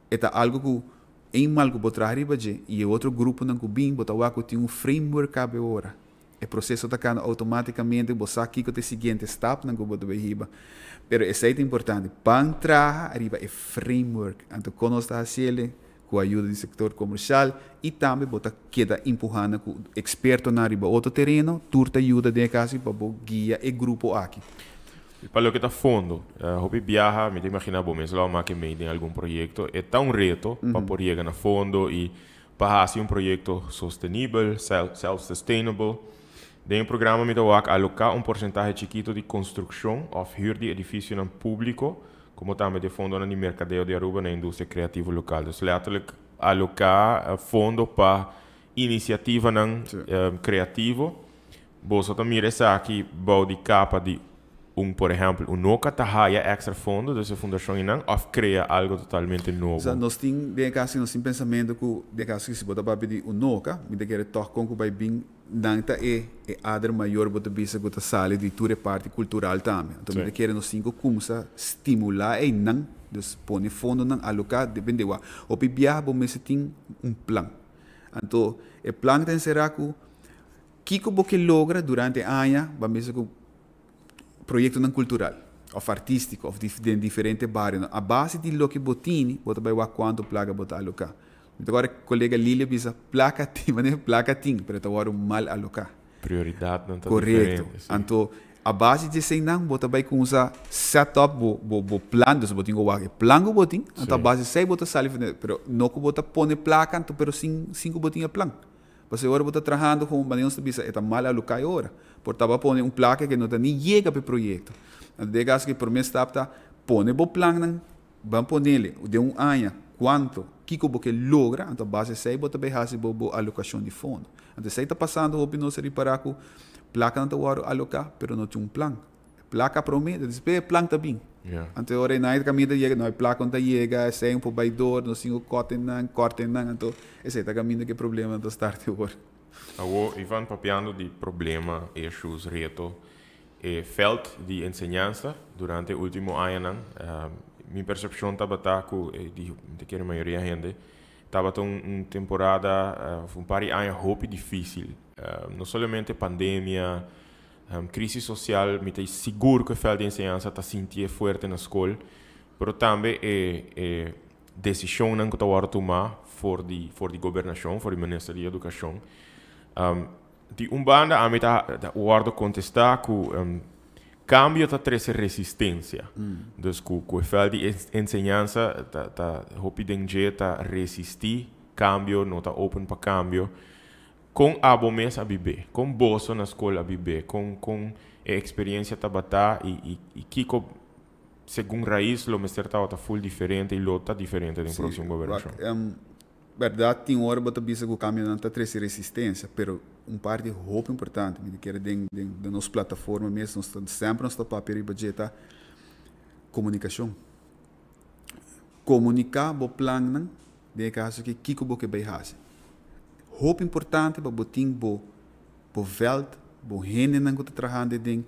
é algo que em mal que botar arriba e outro grupo não que bem botar o que tem framework cabe hora. O processo está caindo automaticamente você aqui que o seguinte step não que botar arriba. Pero isso é importante. Para entrar arriba é framework. Então quando está fazendo com a ajuda do setor comercial e também botar queda empurrando com experto na arriba outro terreno, turta ajuda de casa para guiar o grupo aqui. Para o que está fundo, hobby viaja, me imagina bom, mas lá que me em algum projeto, é tão reto para por chegar na fundo e para fazer projeto sustentável, self-sustainable. Dentro do programa me dá alocar porcentagem chiquito de construção ou huur de edifício no público, como também de fundo no mercadeo de Aruba na indústria criativa local. Então, letterlijk alocar fundo para iniciativa criativa. Você também mira aqui, bau de capa de por exemplo, nunca haya extra fundo dessa fundação não, ou cria algo totalmente novo. Nós temos, de caso, nós temos pensamento que, de caso, se você vai pedir nunca, me quer tocar com o vai bem, nanta adre maior, você bisa que sale de toda parte cultural também. Então, me quer nós temos como estimular e não, dus põe fundo não alocar, depende de o pibia, você tem plano. Então, o plano tem será que você logra durante anos, vamos dizer projeto não cultural, ou artístico, ou de diferentes bairros. A base de lo que botini, você vai ver quanto placa você alocar. Então, agora, colega Lilia diz, placa tem, mas não placa tem, mas agora mal alocar. Prioridade não está correto. Então, a base de sei não, você vai usar setup, o plano, você tem que plano botin, então a base sei você sabe, mas não que você põe placa, então, pero cinco botin é plano. Porque agora você está trabalhando com uma maneira de está mal alocar agora. Porque estava pondo placa que não nem chega para o projeto. Então, de caso que por mim está põe o plano, vamos pôr nele, de ano, quanto, que você logra, então a base sei, você vai fazer a alocação de fundo. Então, se está passando, o não se reparar que placa não está alocar, mas não tem plano. Placa promete, depois plano está bem. Então, agora não é caminho de chega, não é placa não chega, sei um provedor, não tem corte não, então, esse é o caminho que problema do start agora. Agora, Ivan, papiando de problema, issues, reto, feld de ensinança durante o último ano, minha percepção estava que a maioria da gente estava uma temporada, um par de anos roupa difícil, não somente pandemia, crise social, me tem seguro que o feld de ensinança está sentindo forte na escola, mas também decisão que está tomar for de governação, for de Ministério da Educação. De banda a mim tá o contestar que cambio está trazendo resistência. Então, o feld de ensinança tá rapidinho tá resistir cambio, não tá open para cambio. Com a bomesa a viver, com bolsa na escola a viver, com a experiência tabata e Kiko segundo raiz lo mestre tá full diferente e lo tá diferente do próximo governo. Verdade, tem hora que você que o caminho não está trazendo resistência, mas parte roupa importante, que é da nossa plataforma mesmo, sempre nós estamos para budgetar comunicação. Comunicar o plano, de caso que Kiko você vai fazer. Roupa importante para botar o veld, o gente que está trabalhando dentro,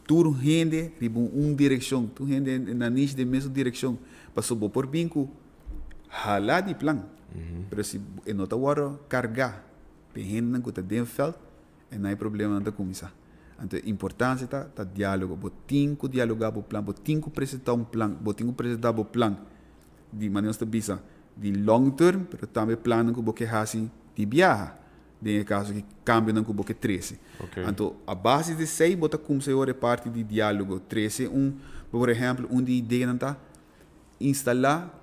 tudo gente em uma direção, tudo gente na niche da mesma direção, para subir por binco, halar de plano, mas se não está agora carregar, para gente que está dentro do veld, não há problema não começar. Então, a importância está diálogo, botem que dialogar o plano, botem que apresentar plano, botem que apresentar o plano de maneira que bisa de long term, mas também plano que você faz de viagem, de caso que cambio não que você 13. Então, a base de 6, você começa a parte de diálogo 13, por exemplo, de ideia não está instalar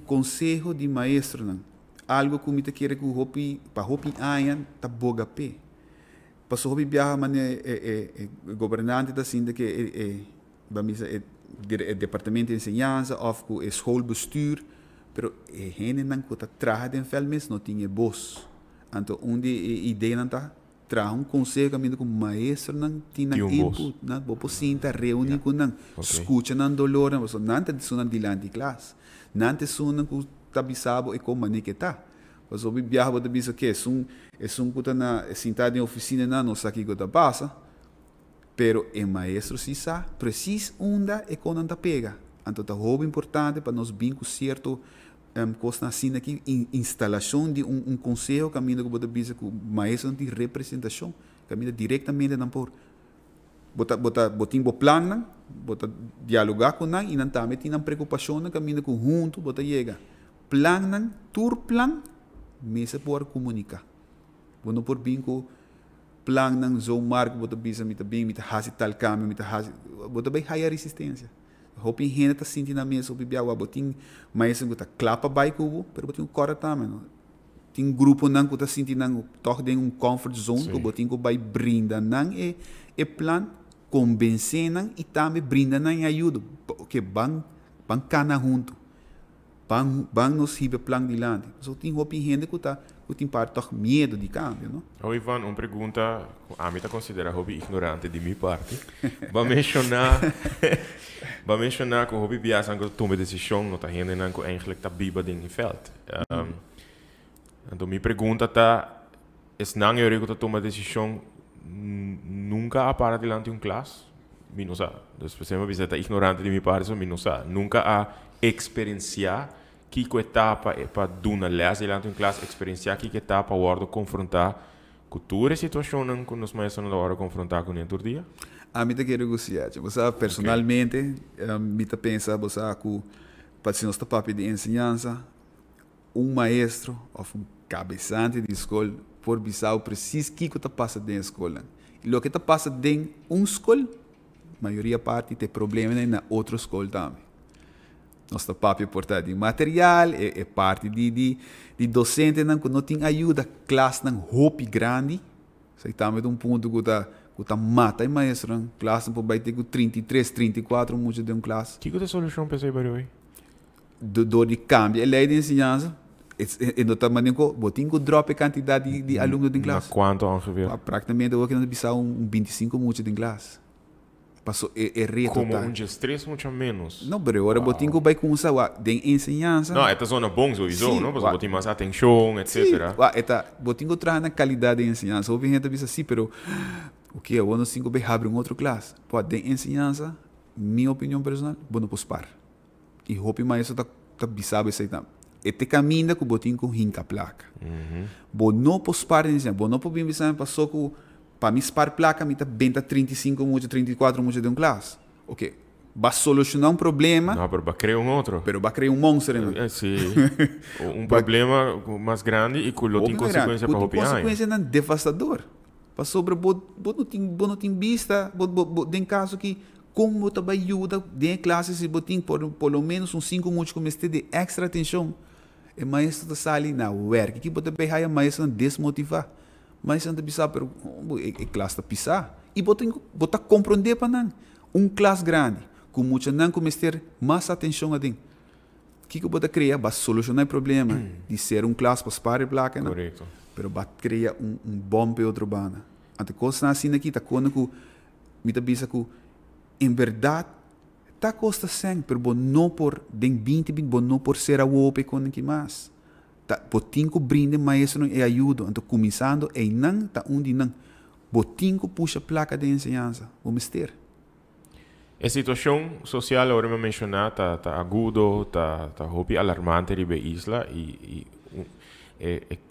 conselho de maestro, não. Algo que você quer que o hopi, para hopi aia, está boga pé. Para o hopi viajar, governante da assim que é departamento de ensinança, ou é schoolbestuur, pero a gente não está trabalhando em filmes, não tinha voz. Então, onde a ideia não está trabalhando conselho que o maestro não tinha input, não pode sentar, reunir com não, escuta não dolor, não está sendo diante de classe, não está sendo que está bisabo e como nem que está. Mas o viaja você bisa que é que está sentado em oficina não sabe o que passa, pero o maestro se sabe precisa onde e quando não pega. Então, é muito importante para nós vincular certo coisa assim aqui, instalação de conselho, caminho que você diz que o maestro não tem representação, caminho diretamente não por botar o plano, botar dialogar com ele e não também tem preocupação no caminho que junto botar chega. Plano, tur plan, mesa por comunicar. Você por vincular plano, zo marco, você diz que bem, me tá tal caminho, me tá você vai higher resistência. Hopi gente está sentindo a mesa, hopi biawa, botin, mas isso está clapa vai cubo, pero botin cora também. Tem grupo não que está sentindo toque de comfort zone, que botin que vai brinda não é plan convencer não e também brinda não ajuda, que ban cana junto, ban nos hibe plan dilante. So tem hopi gente que está o tem parte toch medo de cambio, não? Oh, Ivan, uma pergunta, a mim está considera hobby ignorante de minha parte. Vai mencionar que o hobby biasa ang toma decisão, não está ainda não eigenlijk tá biba ding in veld. Então minha pergunta tá, não eu que toma decisão nunca a para delante de classe? Não sabe. Dus por exemplo, você tá ignorante de minha parte, não sabe. Nunca a experienciar que etapa para dar uma les delante de classe, experienciar que etapa hora confrontar com toda a situação que nós mais na hora confrontar com o dia? A mim te quero gostar. Você personalmente, me te pensa você que para se nosso papel de ensinança, maestro ou cabeçante de escola por bisar preciso que está passando dentro da escola. E o que está passando dentro de uma escola, a maioria parte tem problema na outra escola também. Nosso papel portar de material, é parte de docente que não tem ajuda, classe não roupa grande, sai também de ponto que mata a maestro, classe não pode ter 33, 34 muito de classe. Que é a solução para isso aí? Do de cambio, a lei de ensinança, e não está mandando botinho que drop a quantidade de alunos de classe. Quanto ongeveer? Praticamente eu que não precisa 25 muito de classe. Passou reto. Como um de stress muito menos. Não, bro, agora botinho que vai começar de ensinança. Não, é zona bom sowieso, não? Porque botinho mais atenção, etc. Sim, botinho que traz na qualidade de ensinança. Houve gente que diz assim, pero o que é? O ano 5 vai abrir uma outra classe. Pode de ensinança, minha opinião personal, bom não pospar. E roupa mais isso tá bisado isso aí também. Este caminho que o botinho com rinca placa. Bom não pospar de ensinança, bom não pode vir passou com para mim spar placa, me tá bem 35 muito, 34 muito de classe. Ok, vai solucionar um problema. Não, mas vai criar outro. Pero vai criar monstro, né? Sim. Problema mais grande e que tem consequência para o piano. Consequência é devastador. Para sobre, não tem vista, tem caso que como você vai ajudar de classe se botem por lo menos 5 minutos como este de extra atenção. E maestro da sala na work, que você vai a maestro desmotivar. Mas não precisa, pero a classe está pisar. E você compreender para não. Classe grande, com muita não começar mais atenção a dentro. O que você cria? Vai solucionar o problema de ser classe para parar placa, não? Correto. Pero vai criar bom para outro bana. Ante coisa assim aqui, tá quando que me tá bisa que em verdade tá costa 100, pero não por den 20, não por ser a ope com que mais. Botinho brinde maestro e ajuda, então começando e não tá onde não. Botinho puxa placa de ensinança, vamos ter. A situação social agora me mencionar tá agudo, tá hobby alarmante ribe isla e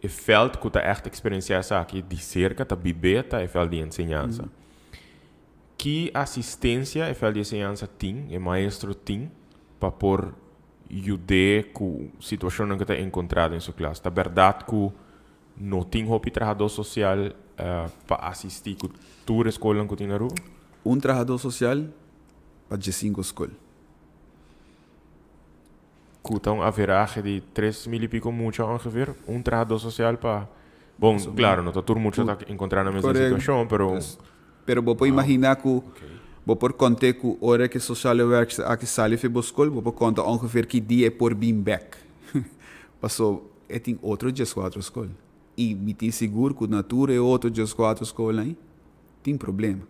felt que tá echt experienciar aqui de cerca, tá bibeta e felt de ensinança. Que assistência e felt de ensinança tem, e maestro tem para por ajudar com a situação que está encontrada em sua classe. É verdade que não tem trabalhador social para assistir com toda a escola que tem na rua? Trabalhador social para 5 escolas. Então, haverá de 3.000 e pico muito ongeveer, trabalhador social para... Bom, claro, não está tudo muito encontrar na mesma situação, pero vou imaginar que vou por contar que a hora que social work aqui sale para a escola, vou contar ongeveer que dia é por being back. Passou, tem outro dia 4 escolas. E me tem seguro que a natura é outro dia 4 escolas, hein? Tem problema.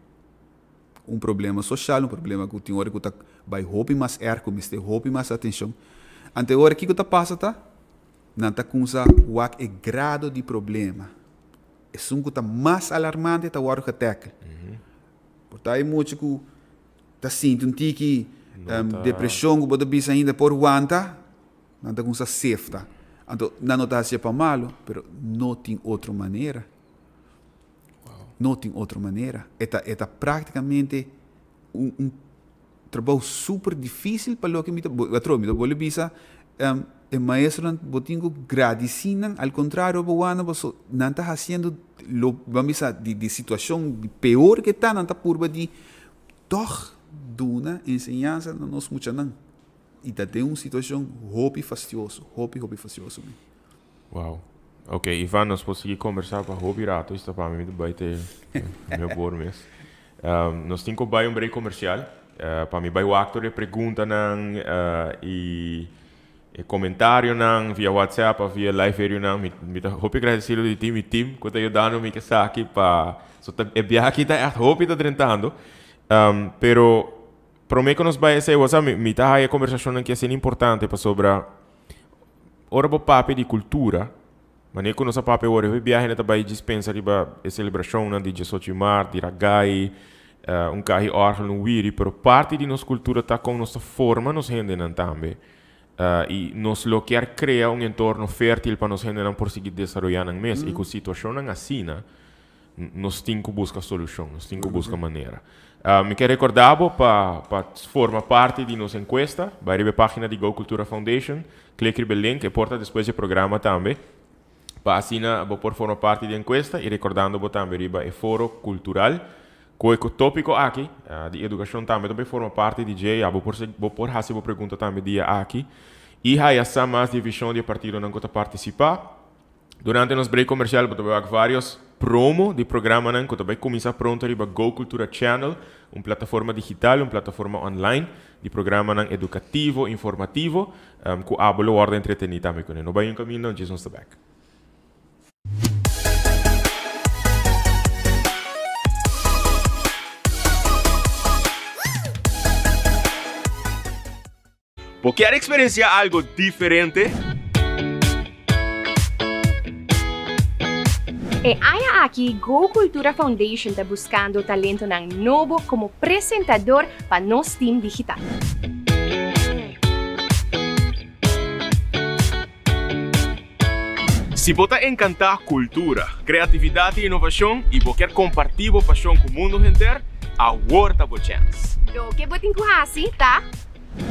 Problema social, problema que tem hora que tá vai roupa mais como este roupa mais atenção. Ante hora que tá passa tá, não tá com o grado de problema. É um que tá mais alarmante tá hora que ataca. Portanto, muito que tá sentindo que depressão que pode vir ainda por aguenta, não tá com essa safe tá. Então, não tá assim para malo, pero não tem outra maneira. Não tem outra maneira. É praticamente trabalho super difícil para o que me vou lhe dizer, o maestro botinho gradecina, ao contrário, não está fazendo vamos dizer de situação pior que está, não está por de toch duna ensinança não nos muita não. E está tem uma situação hobby fastidioso. Uau. Ok, Ivan, nós podemos conversar para hobby rato, está para mim vai ter meu bom mês. Nós temos break comercial. Para mim vai o actor pergunta e comentário não via WhatsApp, via live video não, me hoop agradecido de time que está ajudando me que está aqui para é viagem que está hoop está tentando, pero prometo que nos vai ser você me está aí a conversação que é sendo importante para sobre ora o papo de cultura, mas nem que nossa papo ora o viagem está vai dispensa riba a celebração de 18 de março, de Ragai, carro orgel um wiri, pero parte de nossa cultura está com nossa forma nos rende também. E nos lo quer criar um entorno fértil para nos gente não conseguir desenvolver em mês e com a situação assim nós temos que buscar solução, nós temos que buscar maneira. Me quero recordar para formar parte de nossa encuesta, vai ir a página de Go Cultura Foundation, clique no link e porta depois do programa também, para assim por formar parte da encuesta e recordando também riba é foro cultural. Com o tópico aqui, de educação também forma parte de J, vou por fazer pergunta também dia aqui. E aí essa mais divisão de partido não que participar. Durante nos break comercial, vou ter vários promo de programa não que também começa pronto riba Go Cultura Channel, uma plataforma digital, uma plataforma online de programa não educativo, informativo, com a boa ordem entretenida também com ele. Não vai em caminho, não, Jesus está back. ¿Vos querés experienciar algo diferente? E aqui, Go Cultura Foundation está buscando talento novo como apresentador para nosso time digital. Se você encanta cultura, criatividade e inovação e você quer compartilhar a paixão com o mundo inteiro, agora é a chance. O que você tem que fazer, tá?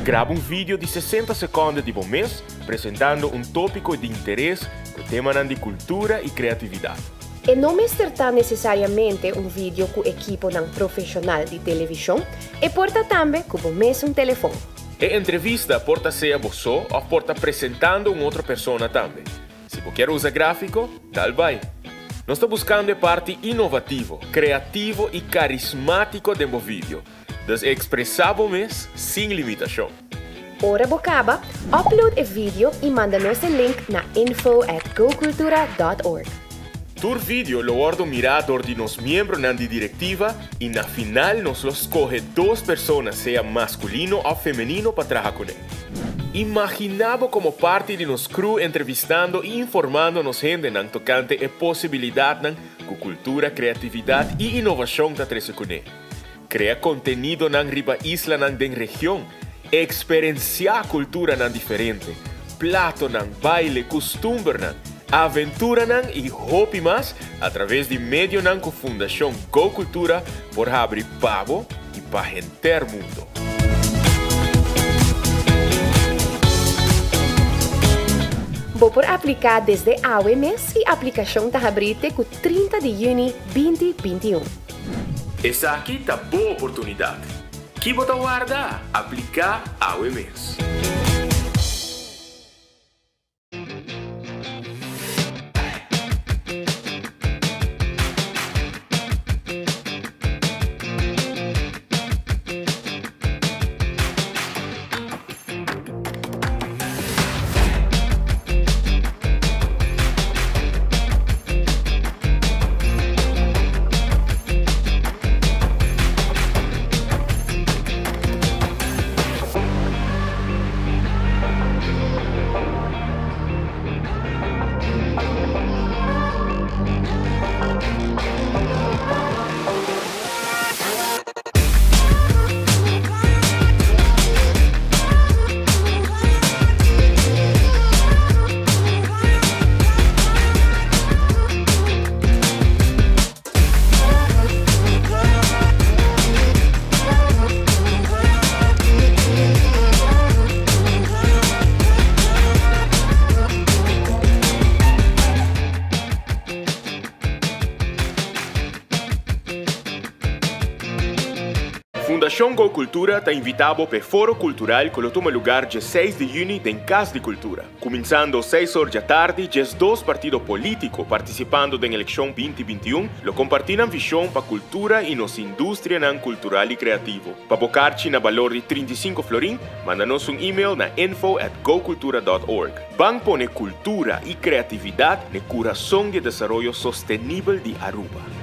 Grava vídeo de 60 segundos de bom mês, apresentando tópico de interesse com o tema de cultura e criatividade. E não me trata necessariamente vídeo com equipo profissional de televisão, e porta também com bom mês telefone. E entrevista porta ser você ou porta apresentando outra pessoa também. Se você quer usar gráfico, tal vai. Nós estamos buscando a parte inovativo, criativo e carismático do vídeo. Dus expressar mês sem limitação. Ora bocaba, upload o vídeo e manda-nos o link na info@gocultura.org. Tur vídeo lo ordo mirador de nos membros na diretiva e na final nos los escoge 2 pessoas, seja masculino ou feminino, para trabalhar com ele. Imaginava como parte de nos crew entrevistando e informando nos gente nan tocante a possibilidade com cultura, criatividade e inovação da trece com ele. Crea contenido na riba isla na den região, experienciar cultura na diferente, plato na baile, costumbre na, aventura na e hopi mais, através de meio na com Fundação Go Cultura por abrir pavo e para enter mundo. Vou por aplicar desde hoje mês e a aplicação está aberta com 30 de junho 2021. Essa aqui tá boa oportunidade. Que você guarda, aplicar ao mês. Fundação Go Cultura está invitado para o Foro Cultural que toma lugar dia 6 de junho em Casa de Cultura. Começando às 6 horas da tarde, já 2 partidos políticos participando da eleição 2021 lo compartilham visão para a cultura e nossa indústria cultural e criativo. Para bocar-te na valor de 35 florin, manda-nos e-mail na info@gocultura.org. Vamos pôr cultura e criatividade no coração de desenvolvimento sustentável de Aruba.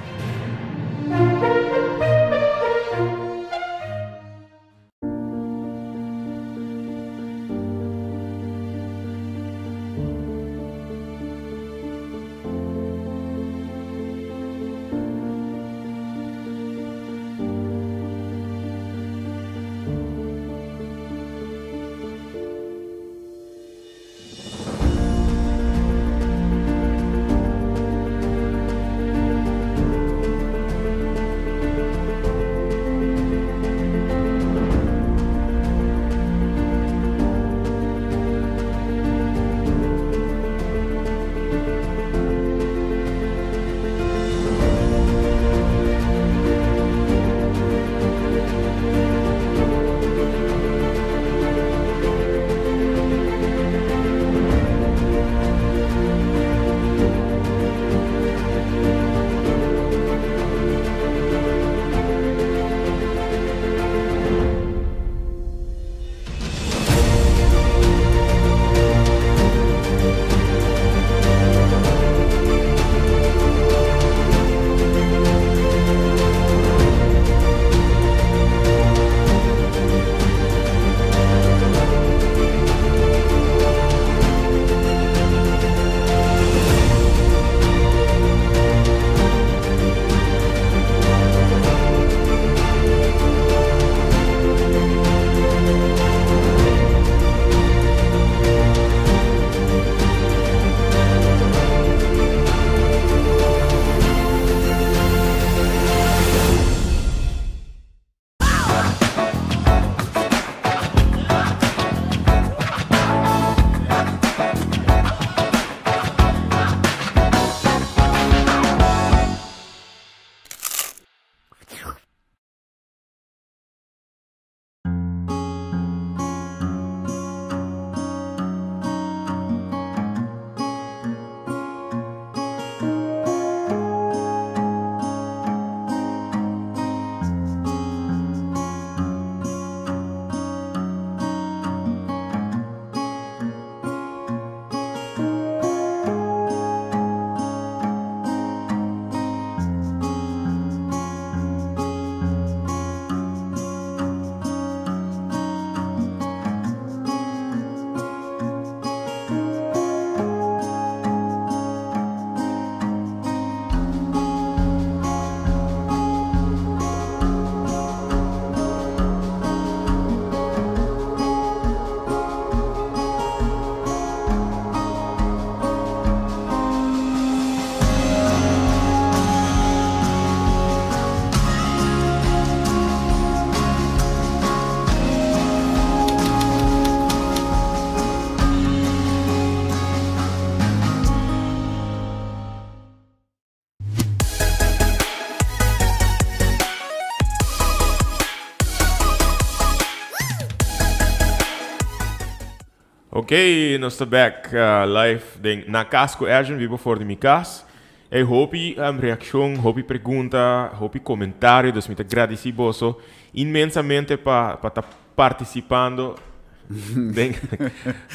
Ok, nós estamos back live na casa com a gente, vivo fora de minha casa. E hope reação, hope pergunta, hope comentário, dus me agradecer você imensamente para estar participando.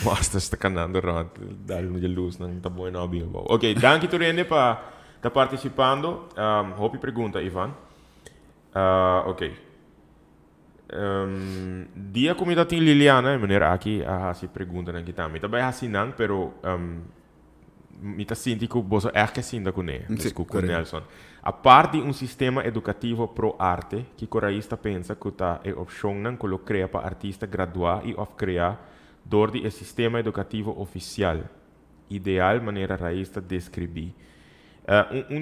Mostra está canando rond, dar-lhe de luz, não está bom não bem. Ok, danke Turende para estar participando. Hope pergunta, Ivan. Ok. Dia comida tem Liliana, maneira aqui se pergunta na kita. Me também assim não, pero me tá sentindo que você é que assim da com ele, com Nelson. A parte de sistema educativo pro arte que coraísta pensa que tá é opção não que lo cria para artista graduar e of criar dor de sistema educativo oficial. Ideal maneira raísta descrever.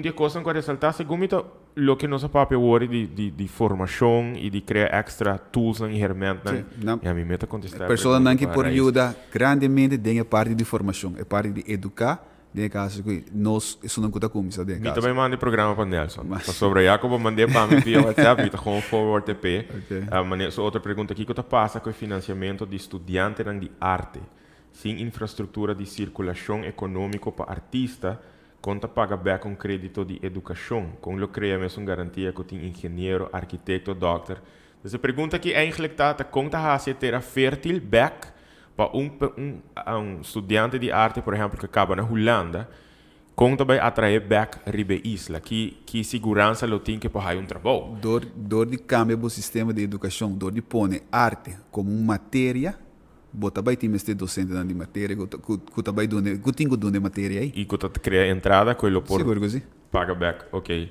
Dia coisa que ressaltar segundo lo que nossa papel hoje de formação e de criar extra tools e ferramentas. E a mim meta contestar. A pessoa não que por ajuda grandemente tem a parte de formação, a parte de educar de caso que nós isso não conta como isso de Me caso. também mandei programa para Nelson. Sobre Jacob, mandei para mim via WhatsApp, e gewoon forward TP. Outra pergunta aqui, o que passa com o financiamento de estudantes de arte? Sem infraestrutura de circulação econômica para artista, conta paga back um crédito de educação, com lo cria mesmo garantia que tem engenheiro, arquiteto, doctor. Essa pergunta aqui eigenlijk está conta a ter a fértil back para um estudante de arte, por exemplo, que acaba na Holanda, conta vai atrair back ribe isla, que segurança lo tem que para um trabalho. Dor de cambio do sistema de educação, dor de pôr arte como uma matéria, bota vai ter este docente de matéria, que também done, que tinha done matéria aí. E que tá cria entrada, que lo por seguro que sim. Paga back, ok.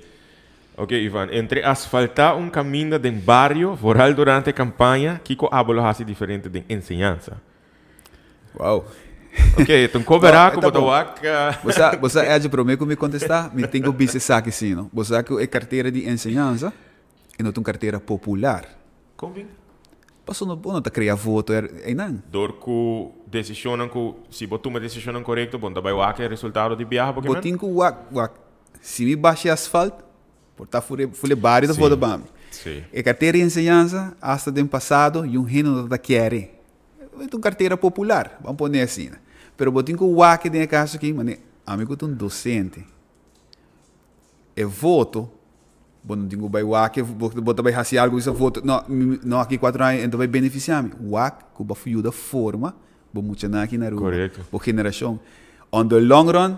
Ok, Ivan, entre asfaltar um caminho de barrio rural durante a campanha, que hablo hace diferente de enseñanza. Uau. Ok, então coberá como tá waka. Você é de para mim que me contestar, me tenho que saque sim, não? Você que é carteira de enseñanza e não tem carteira popular. Como? Passou não tá criar voto é não. Dor que decisão que se botou uma decisão correta, bom, daí waka é resultado de viagem porque botinho que wak se me baixe asfalto, por tá fure barrio da voda bam. Sim. E carteira de enseñanza hasta do passado e um reno da quere. Então carteira popular, vamos pôr assim, né? Pero botinho que wak tem caso aqui, mano, amigo tu docente. É voto. Bom, não tenho vai wak, bota vai fazer algo isso voto. Não aqui 4 anos então vai beneficiar-me. Wak que vai fio da forma, vou muito aqui na rua. Correto. Por geração. On the long run,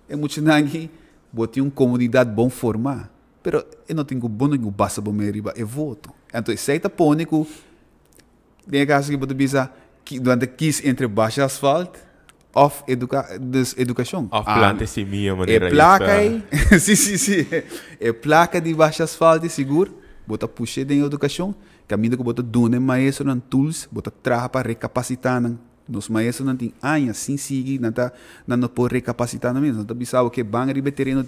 é muito aqui, botar uma comunidade bom formar. Pero eu não tenho bom nenhum basta bom meriba, é voto. Então, aceita pôr que tem caso que você bisa que durante quis entre baixo asfalto of educação. Of planta semia maneira. É placa aí. sim. É placa de baixo asfalto e seguro. Bota puxar em educação. Caminho que bota dune maestro nan tools, bota traga para recapacitar nan. Nos maestros não tem anos, sim sigue, não pode recapacitar na mesma. Não bisa que bang ribe terreno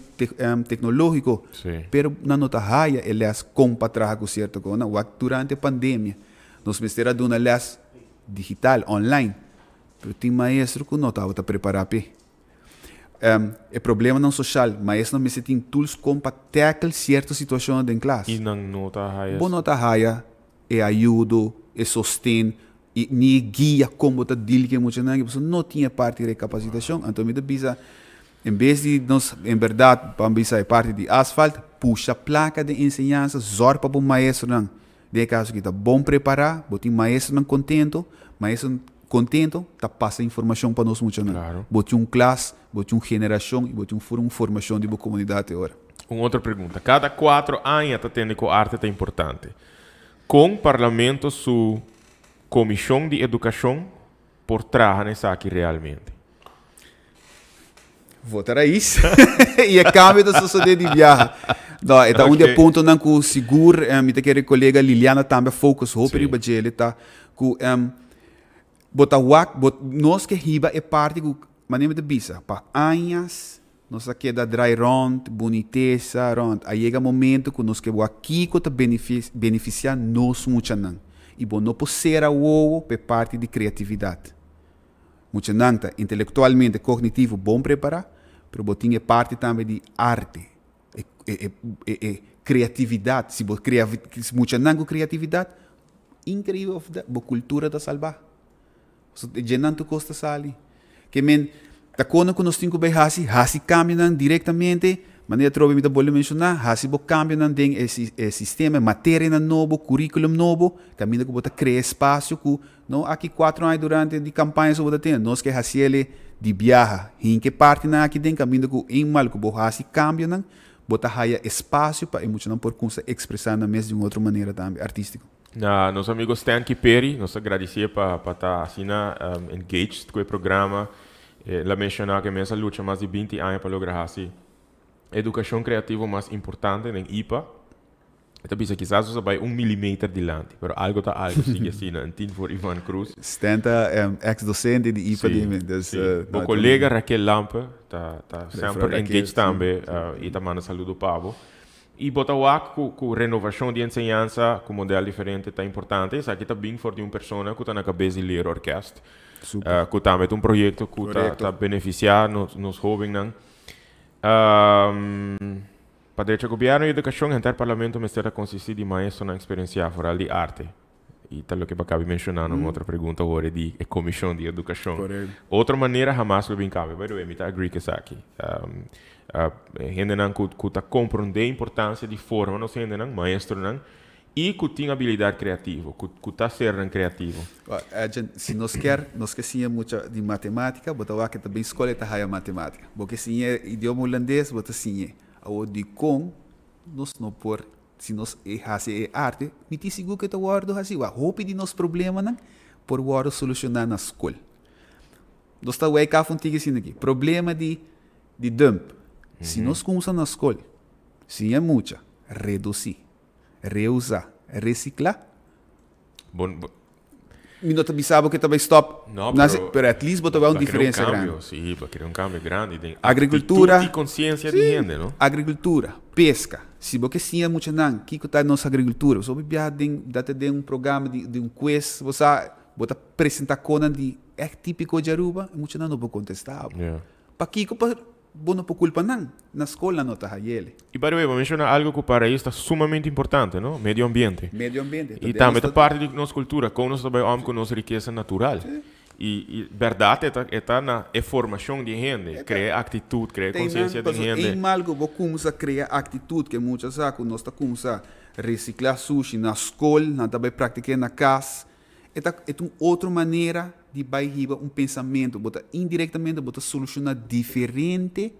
tecnológico. Sim. Pero não tá raia, elas compa traga com certo coisa. Durante a pandemia, nos mestera duna elas digital, online. Pero tem maestro que não estava preparado. É problema não social, maestro não tem tools para tackle certa situação em classe. E não nota raia. Bom nota raia, é ajuda, é sustém, e nem guia como está dele que muito não tinha parte de capacitação. Então me bisa, em vez de nós, em verdade, para bisa é parte de asfalto, puxa placa de ensinança, zorpa para o maestro não. De caso que está bom preparar, botem maestro não contento tá passa informação para nós muito. Claro. Botem classe, botem geração e botem formação de boa comunidade agora. Uma outra pergunta. Cada 4 anos está tendo que a arte é importante. Com o parlamento sua comissão de educação por trás nessa aqui realmente. Votar a isso. E é cambio da sociedade de viagem. Não, então okay. Onde ponto não que seguro, me te quer colega Liliana também focus hope para ele tá que botar nós que riba é parte do maneira de bisa para anos nós aqui da dry rond boniteza rond aí chega momento que nós que aqui que tá beneficiar nós muito não e bom não pode ser a o parte de criatividade muito não tá intelectualmente cognitivo bom preparar pero botinha é parte também de arte criatividade se você muito não com criatividade incrível a cultura da salvar genando costa sali que men ta kono que nós temos que hasi caminham diretamente maneira trobe me da bole mencionar hasi bo caminham tem esse sistema matéria novo currículo novo caminho que bota criar espaço que não aqui 4 anos durante de campanha sobre tem nós que hasi ele de viaja em que parte na aqui tem caminho que em mal que bo hasi caminham bota haia espaço para muito não por conseguir expressar na mesma de uma outra maneira também artístico. Nossos amigos Stan Kiperi, nós agradecemos para estar assim engaged com o programa. Ela mencionou que nessa luta mais de 20 anos para lograr assim educação criativa mais importante em IPA. Então, quizás você vai 1 milímetro dilante, mas algo sigue assim, não tem por Ivan Cruz. Stan é ex-docente de IPA. O colega Raquel Lampe está sempre engaged também e também manda saludo para Pablo. E botar o com renovação de ensinança com modelo diferente está importante. Isso aqui está bem for de uma pessoa que está na cabeça de ler orquestra. Que também é um projeto que está beneficiar nos jovens. Para o governo e educação, o parlamento está consistir de mais na experiência fora de arte. E tal que acabei mencionando uma outra pergunta agora de comissão de educação. Outra maneira, jamais lo bem cabe. By the way, me está agree que isso aqui. Gente não que está compreender a importância de forma, não sei não, maestro não, e que tem habilidade criativa, que está sendo criativo. Se nós quer sim muito de matemática, bota lá que também escolhe tá raia matemática. Porque sim é idioma holandês, bota sim é. O de com nós não por se nós fazemos arte, me te seguro que tu guardo assim, a roupa de nos problemas não por guardo solucionar na escola. Nós está aí cá fontiga assim aqui, problema de dump. Se nós começamos na escola, se é muito, reduzir, reusar, reciclar. Me não te sabe que também stop. Não, mas at least botar uma diferença grande. Sim, para criar cambio grande. Agricultura e consciência de gente, não? Agricultura, pesca. Se você sim é muito não, que está nossa agricultura? Você vai um programa de um quiz, você vai apresentar coisas de é típico de Aruba, muito não vou contestar. Para que não por culpa não, na escola não está ele. E para eu mencionar algo que para isso está sumamente importante, não? Medio ambiente. Medio ambiente. E também é parte de nossa cultura, como nós trabalhamos com nossa riqueza natural. E verdade está na formação de gente, cria atitude, cria consciência de gente. Em algo você começa a criar atitude que muitas vezes nós está começando a reciclar sushi na escola, nós também praticar na casa. É uma outra maneira de bairrar pensamento, bota indiretamente bota solucionar diferente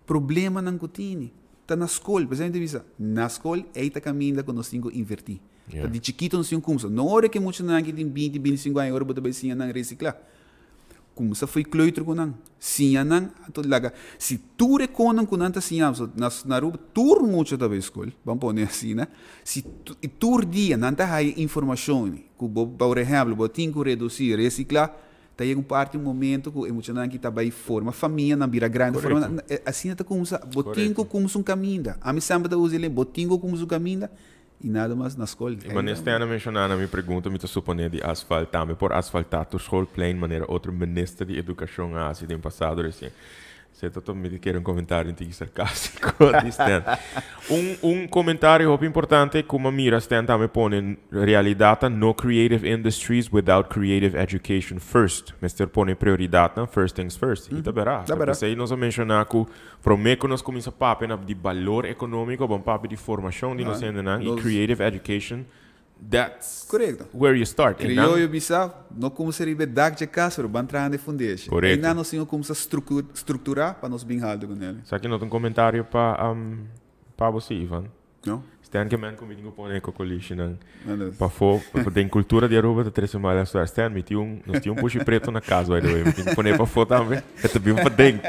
problema na rotina. Tá na escola, por exemplo, na escola é o caminho que nós temos que invertir. De chiquito nós temos como, não hora que muitos não tem 20, 25 anos, bota bem sim não reciclar. Como se foi cloitro com não, sim não, se tu reconan com não tá sim na rua, tu muito da escola, vamos pôr assim, né? Se tu dia não tá aí informação, que por exemplo, botin que reduzir, reciclar, tá aí parte momento que emocionante que tá bem forma, família não vira grande, forma assim tá como botin como um caminho, a mim sempre tá usando botin como um caminho. E nada mais na escola. Mas neste ano mencionando a minha pergunta, me está supondo de asfaltar, mas por asfaltar a escola plain maneira outro ministro de educação há sido em passado assim. Você tá me quer comentário antigo sarcástico comentário importante como mira Stan também põe realidade no creative industries without creative education first. Mister põe prioridade first things first. E tá verá. Porque aí nós mencionar que prometo nós começa papo de valor econômico, bom papo de formação de nós ainda e creative education. That's where you start. Criou e observa, não como seria verdade de casa, mas entrar na foundation. Correto. Ainda não sei como se estruturar para nós bem alto com ele. Só que não tem comentário para você, Ivan. Não? Stan que man comigo põe com colírio não. Para for, tem cultura de Aruba da 3 semanas só. Stan me tinha nós tinha puxo preto na casa, vai doer. Me põe para for também. É também para dentro.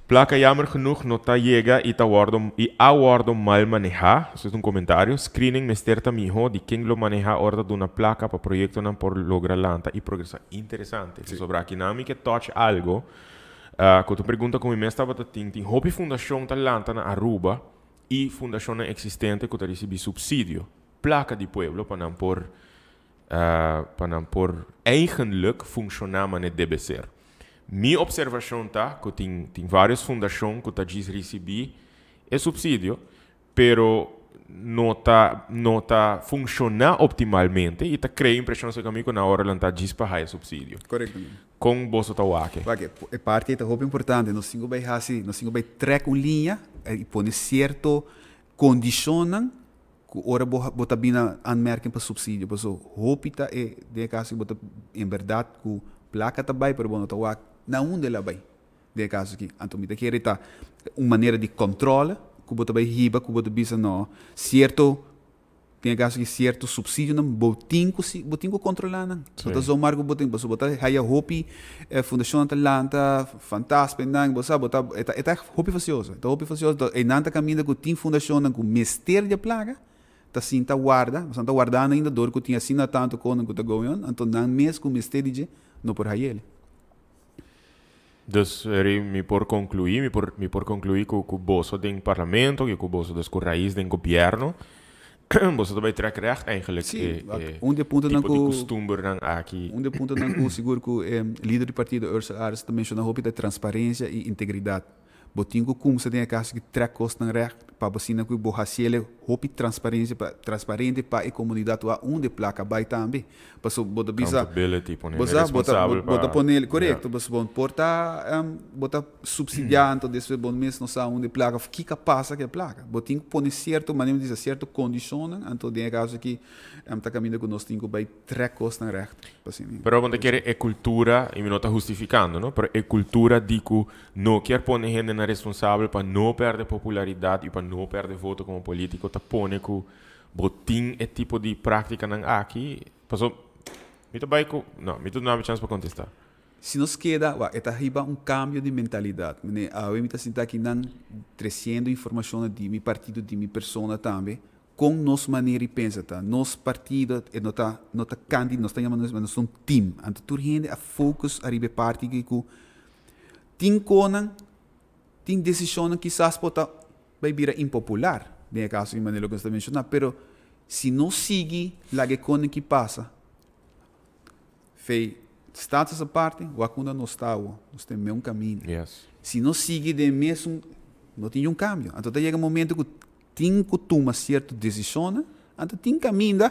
Placa jammer genoeg nota chega e awardo mal manejar. Isso é comentário. Screening mesterta mijo de quem lo maneja orda de uma placa para projeto não por lograr lanta e progressar. Interessante. Sí. Sobre aqui não me que touch algo. Quando pergunta como me estava tem hobby fundação da lanta na Aruba e fundação existente que recebe subsídio. Placa de pueblo para não por eigenlijk funcionar mas deve ser. Minha observação tá que tem várias fundações que diz receber subsídio, pero não tá funcionar optimalmente e tá cria impressão que comigo na hora não tá diz para subsídio. Correto. Com bolso tá wake. É parte da roupa importante. Nós temos que track uma linha e pôr certo condicionam que ora bota bem anmerking para subsídio. Porque roupa é de caso que bota em verdade que placa tá bem, pero bom tá wake. Na onde ela vai? De caso aqui, então me quer tá uma maneira de controle, que você vai riba, que você bisa não certo, tem caso que certo subsídio não botinho controlar não. Então só marco botinho, você botar aí a hopi, fundação Atalanta, fantástico, não, você botar é hopi facioso, então hopi facioso, e nanta caminho que tem fundação com mistério de plaga. Tá assim tá guarda, você tá guardando ainda dor que tinha assim na tanto com que tá going, então não mesmo com mistério de não por aí ele. Dus me por concluir que o bolso do parlamento, que o bolso das raiz do governo você também trekken recht eigenlijk. Sim, onde ponto tipo de costume dan aqui. Onde ponto não seguro que o líder do partido Ursula Ares também mencionou a transparência e integridade. Botingo como se tem a casa que trek kosten recht para você que o borracele hopi transparente para a comunidade lá onde placa vai também. Passo bota bisa. Bota poner correto, passo bom porta bota subsidiando desse bom mês não sabe onde placa que passa que placa. Botingo pone certo maneira de certo condição, então tem a casa que tá caminhando com nós tingo vai trek kosten recht. Pero quando quer é cultura e me não está justificando, não? Pero é cultura dico não quer poner gente na responsável para não perder popularidade e para não perder voto como político, tá pone que botin é tipo de prática não aqui. Passou, me tá baixo, não, me não há chance para contestar. Se nos queda, é arriba cambio de mentalidade. A eu me tá sentindo aqui não trazendo informação de meu partido, de minha persona também, com nossa maneira de pensar, tá? Nosso partido é não tá candidato, nós estamos mas nós um team. Então tudo gente a focus arriba parte que tem conan tem decisão que quizás pode vai vir impopular, nesse caso de maneira que você mencionou, pero se não sigue lá que passa, fei status essa parte, o acunda não está, nós temos um caminho. Yes. Se não sigue de mesmo, não tem câmbio. Então chega um momento que tem que tomar certa decisão, então tem caminho,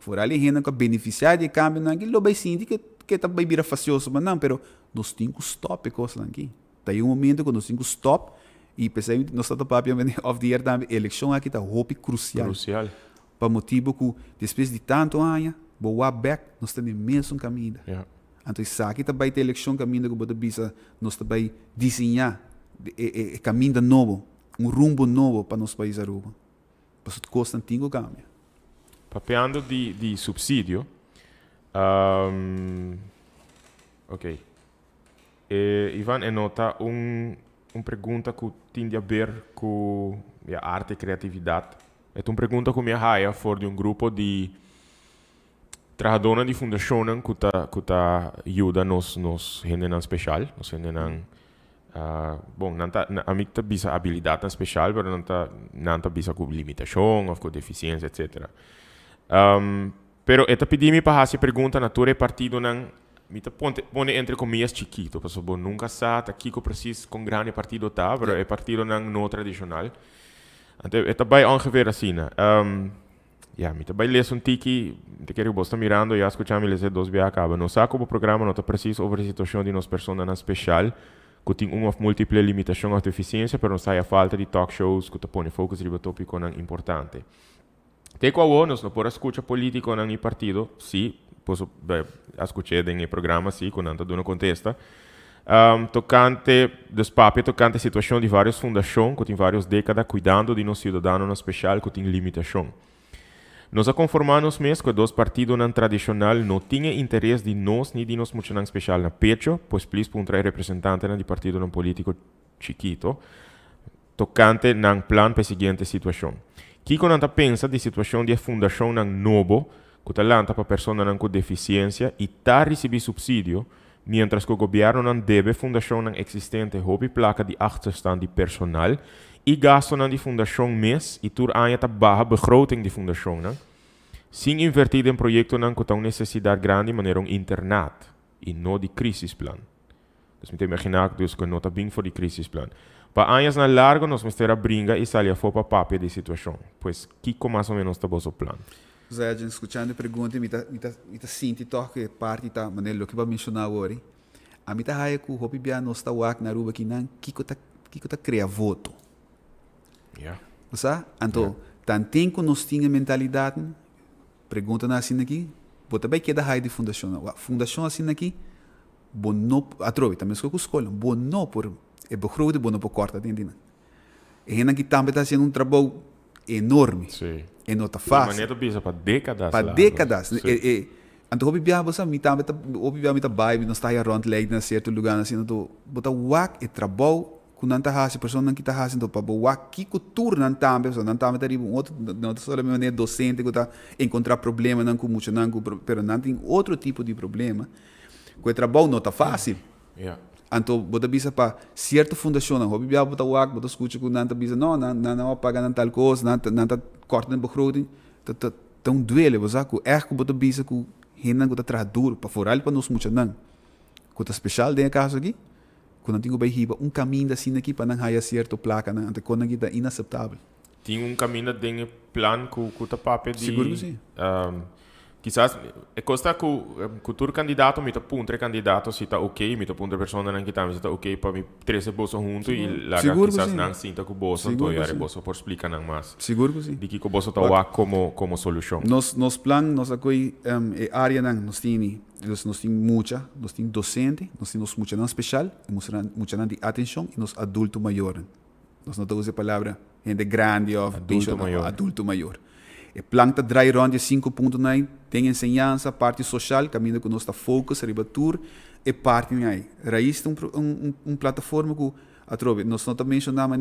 por ali gente que beneficiar de câmbio, não é que vai sentir que tá vai vir facioso, mas não, pero nós temos que stop coisa aqui. Tem momento que nós temos que stop e pensei nós está papel of the year também eleição aqui tá hope crucial. Para motivo que depois de tanto anos, boa back nós temos mesmo caminho. Yeah. Então isso aqui tá vai ter eleição caminho que bota bisa nós tá vai desenhar caminho novo, rumbo novo para nosso país aruba. Para o custo antigo câmbio. Papeando de subsídio, ok. Ivan nota pergunta que tem a ver com a arte e criatividade. É uma pergunta que me raia for de grupo de trabalhadores de fundação que tá ajuda nos gente especial, nos gente bom, a mim tá bisa habilidade especial, mas não tá bisa com limitação ou com deficiência, etc. Pero esta pedi-me para fazer pergunta na tua partido não Mita pone entre comillas chiquito, porque bom nunca sabe aqui que precies com grande partido tá, pero é partido não tradicional. Então é também ongeveer assim, né? Mita vai ler tiki, te quero que você mirando e escutando ler dois via acaba. No saco do programa nota preciso over a situação de nós pessoas especial, que tem uma múltiple limitação ou deficiência, pero não sai a falta de talk shows que te pone focus sobre tópico não importante. Te qual nós não por escuta político não em partido, sim. Posso escutar em programa assim, quando anda dando contesta. Tocante despape, tocante a situação de várias fundações, que tem várias décadas cuidando de nós cidadãos, especial, que tem limitação. Nós conformamos mesmo que dois partidos não tradicionais não tinham interesse de nós nem de nós muito não especial na pecho, pois please para um representante de partido não político chiquito, tocante não plan para a seguinte situação. Kiko não pensa de situação de fundação não novo, que talanta para pessoas com deficiência e está recebendo subsídio, mientras que o governo não deve fundação não existente hobby placa de achterstand de personal e gasto não de fundação mês e tur aia ta barra begroting de fundação não. Sem invertir em projeto não que tem necessidade grande maneira internat e não de crisisplan. Dus me te imaginar dus que não está bem for de crisisplan. Para anos na largo nós vamos ter a brinca e sair fora para papel de situação. Pois que mais ou menos está o plan? Zé, a gente escutando a pergunta, me tá sentindo que parte da maneira que vai mencionar agora. A mim tá raia que o Hopi Bia não está o na ruba que não, que tá cria voto. Yeah. Sabe? Então, tanto que nós tínhamos mentalidade, pergunta na assim aqui, bota bem que da raia de fundação. A fundação assim aqui, bom não, atrove, também escolhe escola, bom não por é begrote, bom não por corta, entendeu? E ainda que também está sendo trabalho enorme. Sim. E não está fácil. Mas não bisa para décadas. Para décadas. Então, o biá, você me tá vibe, não está aí around lei em certo lugar, assim, então, bota wak e trabalho, com não tá fácil, pessoa não que tá fácil, então, para wak, que cultura não tá, pessoa não tá, tá um outro, não só a maneira docente que tá encontrar problema, não com muito, não com, pero não tem outro tipo de problema, que o trabalho não tá fácil. Yeah. Então, bota bisa para certa fundação, não, o biá bota wak, bota escuta com não tá bisa, não paga não tal coisa, não tá corta no begroting. tão duele, você que é que bota bisa que hinan que tá duro para foral para nós muito não. Que tá especial dentro caso aqui. Quando tenho bem riba caminho assim aqui para não haja certo placa, não, até quando aqui tá inaceitável. Tem caminho dentro plan que tá papel de seguro que sim. Quizás costa que o candidato me puntre candidato se tá ok, me puntre persona não que tá se tá ok para me 13 bolsos junto e lá quizás não sinta que o bolso então é bolso por explicar não mais. Seguro que sim. De que o bolso tá lá como solução. Nos plan, nós aqui área não, nós temos muita, nós temos docente, nós temos muita não especial, muita não de atenção e nós adulto maior. Nós não usamos a palavra gente grande ou adulto maior. O plano está dry rond de 5.9, tem ensinança, parte social, caminho que nós está focus, ribatur, e parte aí. Raiz é uma plataforma que, nós não está mencionando,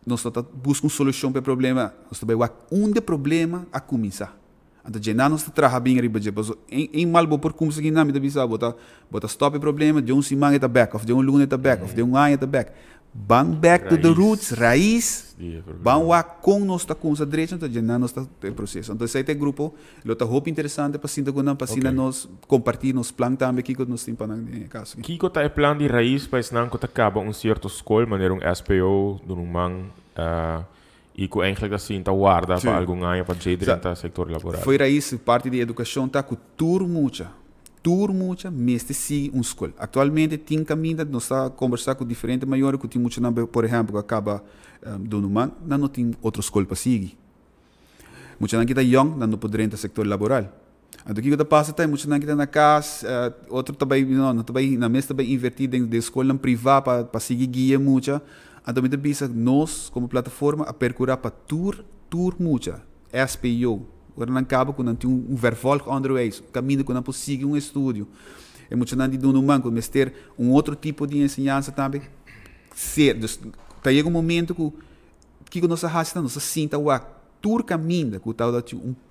nós não está buscando solução para o problema, nós está vendo problema a começar. Então, já nós está trabalhando bem riba, em malbo por como seguir na minha bisa, bota stop o problema, de semana está back off, de lunes está back off, de ano está back. Bang back to the roots, raiz. Bang wa com nós está com a direita, então já nós está em processo. Então esse grupo, ele está muito interessante para sinta quando para nós compartilhar nos planos também que nós temos para na casa. Kiko tá plan de raiz para não que acaba certo escola, maneira SPO, do man e que eigenlijk assim tá guarda para algum ano para o setor laboral. Foi raiz parte de educação tá com muita, mestre sim escola. Atualmente tem caminho, nós está conversar com diferentes maiores, que tem muito nome, por exemplo, que acaba do man, não tem outra escola para seguir. Muito não que está young, não pode entrar no setor laboral. Então, o que está passando é muito não que está na casa, outro também, na mesa também invertir dentro da escola privada para seguir guia muito. Então, me bisa nós como plataforma a percorrer para tour muito, SPO. Agora não acaba com não tem vervolg onderwijs, caminho com não possível estúdio. É muito não de no manco, mas ter outro tipo de ensinança também. Tá chega momento que nós fazemos, nós sinta o tour caminho, que tal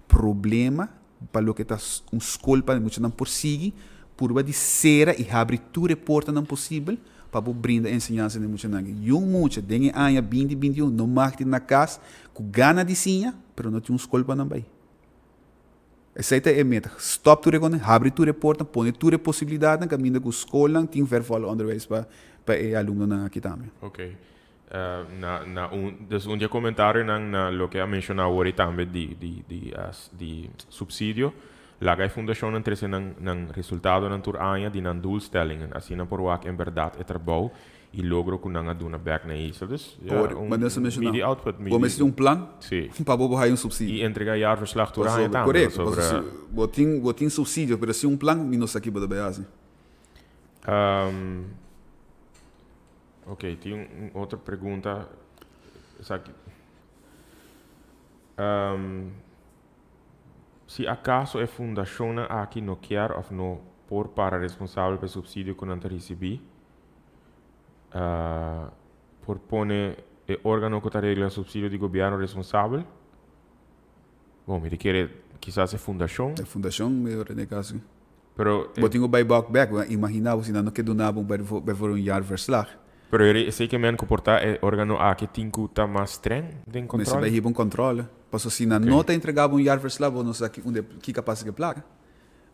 problema para o que tá escola para muito não possível, por de ser e abrir tour porta não possível para brindar ensinança de muito não. Muito dengue anya 2021 não marca na casa, com gana de sinha, pero não tem escola para não vai. Essa é a meta. Stop tudo quando abre tudo porta, põe tudo possibilidade na caminho com a escola, tem verval onderwijs para aluno aqui também. Ok. Dus dia comentário na lo que mencionado agora também de subsídio. Lá a fundação entrega ng resultado ng tur anya di ng doelstellingen. Assim na por wak em verdade é trabalho e logro que não aduna back na isso. Dus media output. Vamos ter plan para botar um subsídio. E entregar jaarverslag tur anya também. Correto. Botin subsídio, pero se plan, nós aqui para base. Ok, tem outra pergunta. Se acaso a fundação aqui não quer ou não por para responsável pelo subsídio que não recebi, por pôr o órgão que regula o subsídio de governo responsável? Bom, me requer quizás a fundação. A fundação, melhor nesse caso. Pero botinho buyback back, imaginava se não que donavam para jaarverslag. Pero eu sei que men comportar é órgão a que tem que estar mais streng den controle. Mas vai controle. Passou se na nota entregava jaarverslag, nós aqui onde que capaz que placa.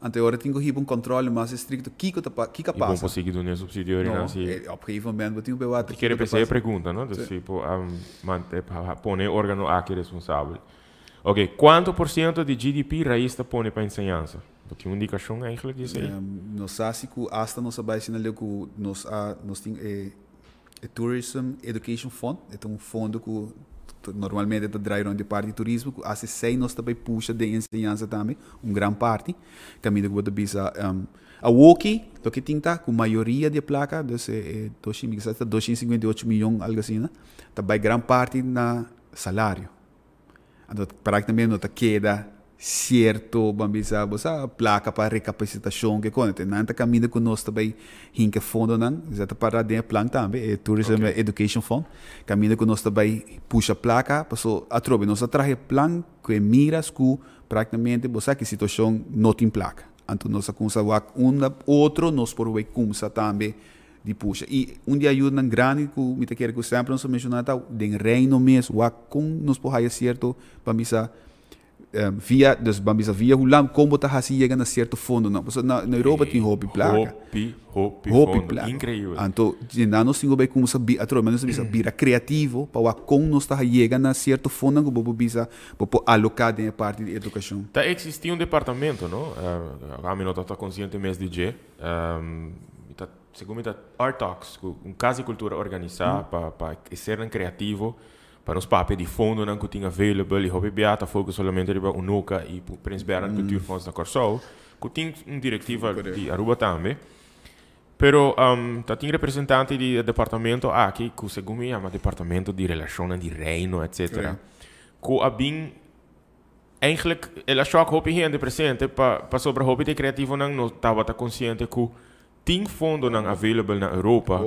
Anterior tem que controle mais estricto que capaz. E bom conseguir do subsídio não, op een gegeven moment botinho bewater. Quero pensar a pergunta, não? Dus tipo pone órgão a que responsável. Ok, quanto por cento de GDP raiz está põe para ensinança? Porque uma indicação eigenlijk diz aí. Nós sabemos que hasta nós sabemos que nós temos o Tourism Education Fund, é fundo que normalmente é de parte de turismo, que hace 6 nós também puxa de ensinança também, grande parte, caminho que você bisa a Woki, do que tinha com maioria de placa, desse 258 milhões, algo assim, né? Também grande parte na salário. Então, praticamente não queda certo, vamos a placa para recapacitação que conta. Não está caminho que nós também hinca fundo não, exato para dentro plan também, é Tourism Education Fund. Caminho que nós também puxa placa, passou a trobe nós traje plan que miras que praticamente você que situação não tem placa. Então nós começa outro nós por ver começa também de puxa. E dia ajuda grande que me quer que sempre nós mencionar tá, den reino mesmo, com nós por certo para misa via hoe lang como tá hasi chega na certo fundo não. Porque na Europa tem hobby placa. Hobby fundo, incrível. Então, nós temos bem como saber, mas nós bira criativo para como nós tá chega na certo fundo que bobo bisa para alocar em parte de educação. Tá existia departamento, não? A mim não tá consciente mês DJ. Segundo Art Talks, casa de cultura organizada para ser criativo. Para os papéis de fundo não que tinha available e hobby beata foco somente riba unuca e principalmente culturfonds da Corsol que tinha diretiva de Aruba também pero tinha representante de departamento aqui que segundo me chama departamento de relações de reino etc que abin eigenlijk ela só que hobby gente presente para sobre hobby de criativo não estava consciente que tem fundo não available na Europa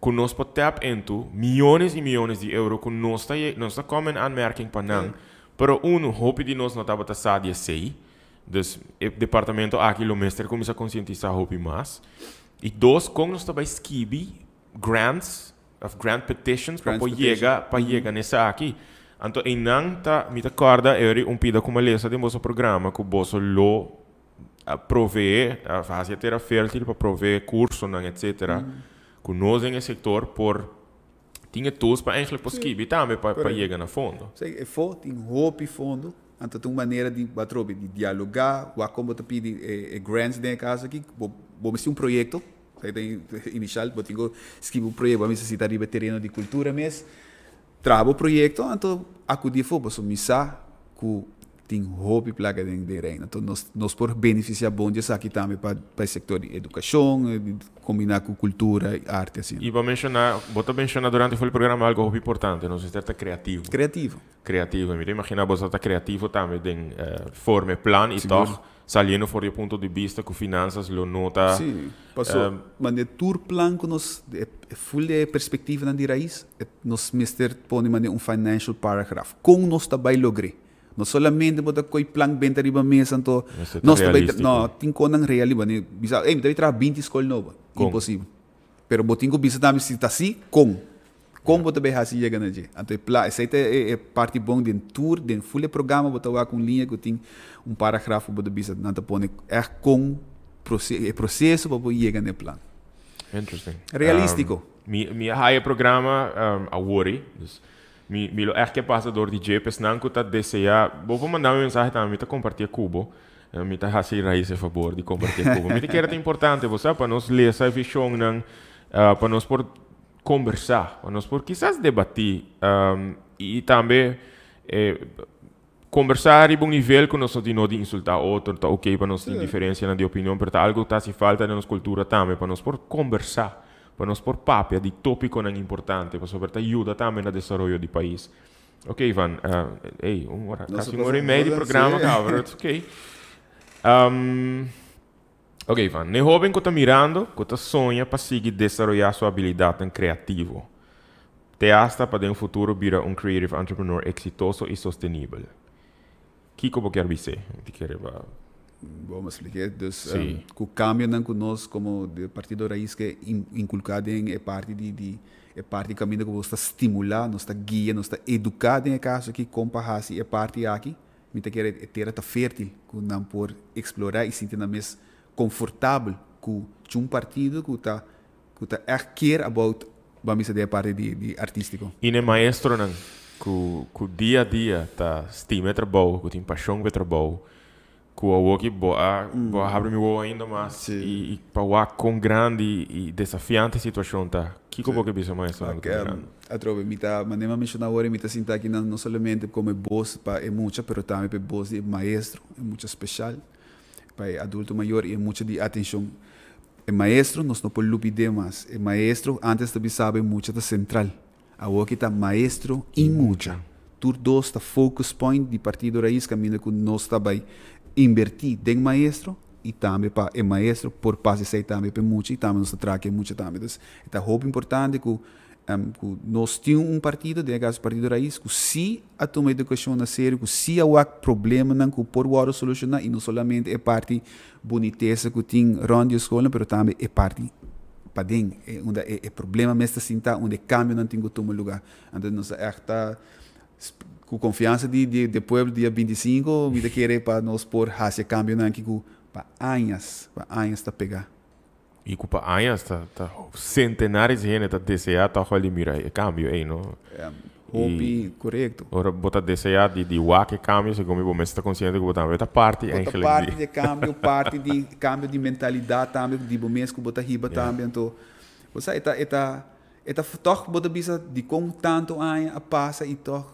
que nós podemos tap into milhões e milhões de euros que nós está como aanmerking para não pero hobby de nós não estava a saber sei dus o departamento aqui o mestre começa a conscientizar hobby mais e dois como nós estava skibi grant petitions para chegar nessa aqui então em não tá me acorda era pida como lesa de nosso programa que o bosso lo prover a facilitera fértil para prover curso etc. Que nós em setor por tinha tools para eigenlijk possible também para chegar na fundo. Sei, é forte, tem roupa e fundo, então tem uma maneira de dialogar, ou como te pedir grants dentro casa aqui, vamos ter projeto, tem inicial, vou ter escrever projeto, vamos necessitar de terreno de cultura mesmo, trabalho projeto, então acudir fogo, so missa que tem hobby placa de reino. Então, nós por beneficiar bom disso aqui também para o setor de educação, combinar com cultura e arte. Assim. E vou mencionar durante o programa algo muito importante, nós estamos criativo. Criativo. Me imagino que você está criativo também, tem forma, plano e toch, saliendo for o ponto de vista que finanças lo nota. Sim, mas o tour plan que nós, full de perspectiva na de raiz, nós mister põe financial paragraph. Como nós também logramos. Não solamente botar coi plan bem arriba mesa então nós também não tem conan real né bisa me deve trabalhar 20 escola nova impossível pero botingo bisa também se tá assim como botar bem assim chega na dia então essa é parte bom de tour de full programa botar com linha que tem parágrafo botar bisa não tá põe com processo para chegar no plan. Interesting. Realístico. Minha high programa a worry me lo que passa dor de JPS não que tá deseja vou mandar uma mensagem também tá compartilhar cubo me tá assim raiz a favor de compartilhar cubo me que era importante você para nós ler essa visão não para nós por conversar para nós por quizás debater e também conversar em um nível que nós não de insultar outro tá ok para nós ter diferença na de opinião mas tá algo tá se falta na nossa cultura também para nós por conversar para nós por papel de tópico não importante para sobre ajuda também no desenvolvimento do país. Ok, Ivan, quase uma hora e meia de programa, cabrão, ok. Ok, Ivan, ne jovem que está mirando, que está sonha para seguir desenvolver sua habilidade em criativo. Te hasta para um futuro virar creative entrepreneur exitoso e sustentável. Que como quer dizer? Vamos explicar. Então, o cambio não conosco como do Partido Raiz que é inculcado em parte de parte do caminho que você está estimular, nós está guia, nós está educado em caso que comparase é parte aqui, me te quer ter a fértil, que não por explorar e sentir mais confortável com partido que está quer about vamos dizer a parte de artístico. E nem maestro não, que dia a dia tá estima trabalho, que tem paixão pelo trabalho. Que o aqui boa abre meu ainda mais e para com grande e desafiante situação tá que como que bisa mais a trove me tá manema mencionar agora me tá sentar aqui não somente como boss para é muita pero também para boss de maestro é muito especial para adulto maior e muito de atenção é maestro nós não podemos lupider mais é maestro antes de saber muito da central agora que tá maestro em muita tur dos tá focus point de Partido Raiz caminho que nós tá bem invertir em maestro e também para o maestro por passe sei também para muito e também nos traque muito também então é muito importante que nós temos partido de Partido Raiz que se a toma educação na sério que se há problema não que por o solucionar e não somente é parte boniteza que tem ronde escola mas também é parte para dentro onde é problema mesmo assim tá onde cambio não tem que tomar lugar então nós está com confiança de povo dia 25, me querer para nós pôr hacia cambio não que para anos tá pegar. E para anos tá centenares de gente tá desejar tá ali mira e cambio aí, não? Correto. Ora bota desejar de que cambio, se como você está consciente que botar bota parte eigenlijk. Parte de cambio, parte de cambio de mentalidade também, de momento que bota riba também, então você eta toch bota bisa de com tanto ano a passa e toch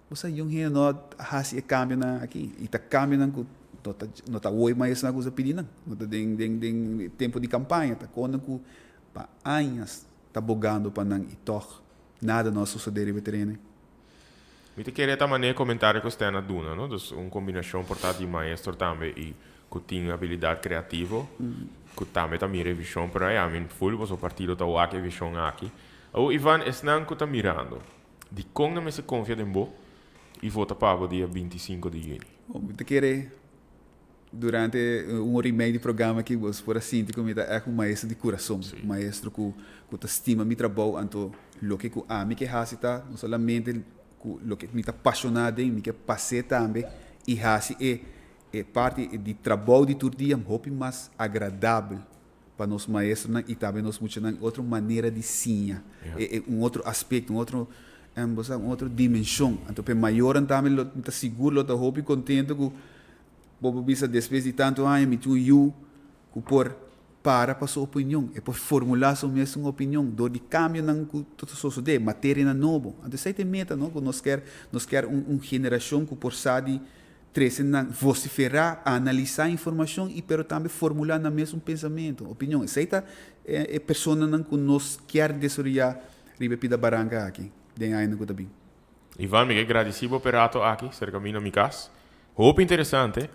você jong não hasi e cambio na aqui e tá cambio não tá oi mais na coisa pedindo não tá den tempo de campanha tá quando que pa anos tá bogando para não e toch nada não suceder em veterano. Me te queria também comentar que você na duna, não? Dus combinação portada de maestro também e que tem habilidade criativa, que também tá mira visão para aí, a mim full o partido tá o aqui visão aqui. O Ivan é não que tá mirando. De como não me se confia em bo e vota para o dia 25 de junho. Me te queria durante hora e meia de programa que você for assim, como é um maestro de coração, um maestro que estima meu trabalho, então lo que me que hace tá, não somente lo que me tá apaixonado em, me que passei também e hace é parte de trabalho de todo dia, mais agradável para nós maestros e também nós muitos outra maneira de sinha, é outro aspecto, outra dimensão, então para maior também lo tá seguro, lo tá hobby contente com bobo bisa depois de tanto anos me tu you por para sua opinião é por formular sua mesma opinião do de cambio não tudo só de matéria na novo então sei tem meta não que nós quer geração que por sabe treze não vociferar analisar informação e pero também formular na mesmo pensamento opinião sei tá é pessoa não que nós quer desenvolver riba pida baranga aqui den aí no que tá bem Ivan me agradecido operato aqui cerca mina mi casa. Hope interessante.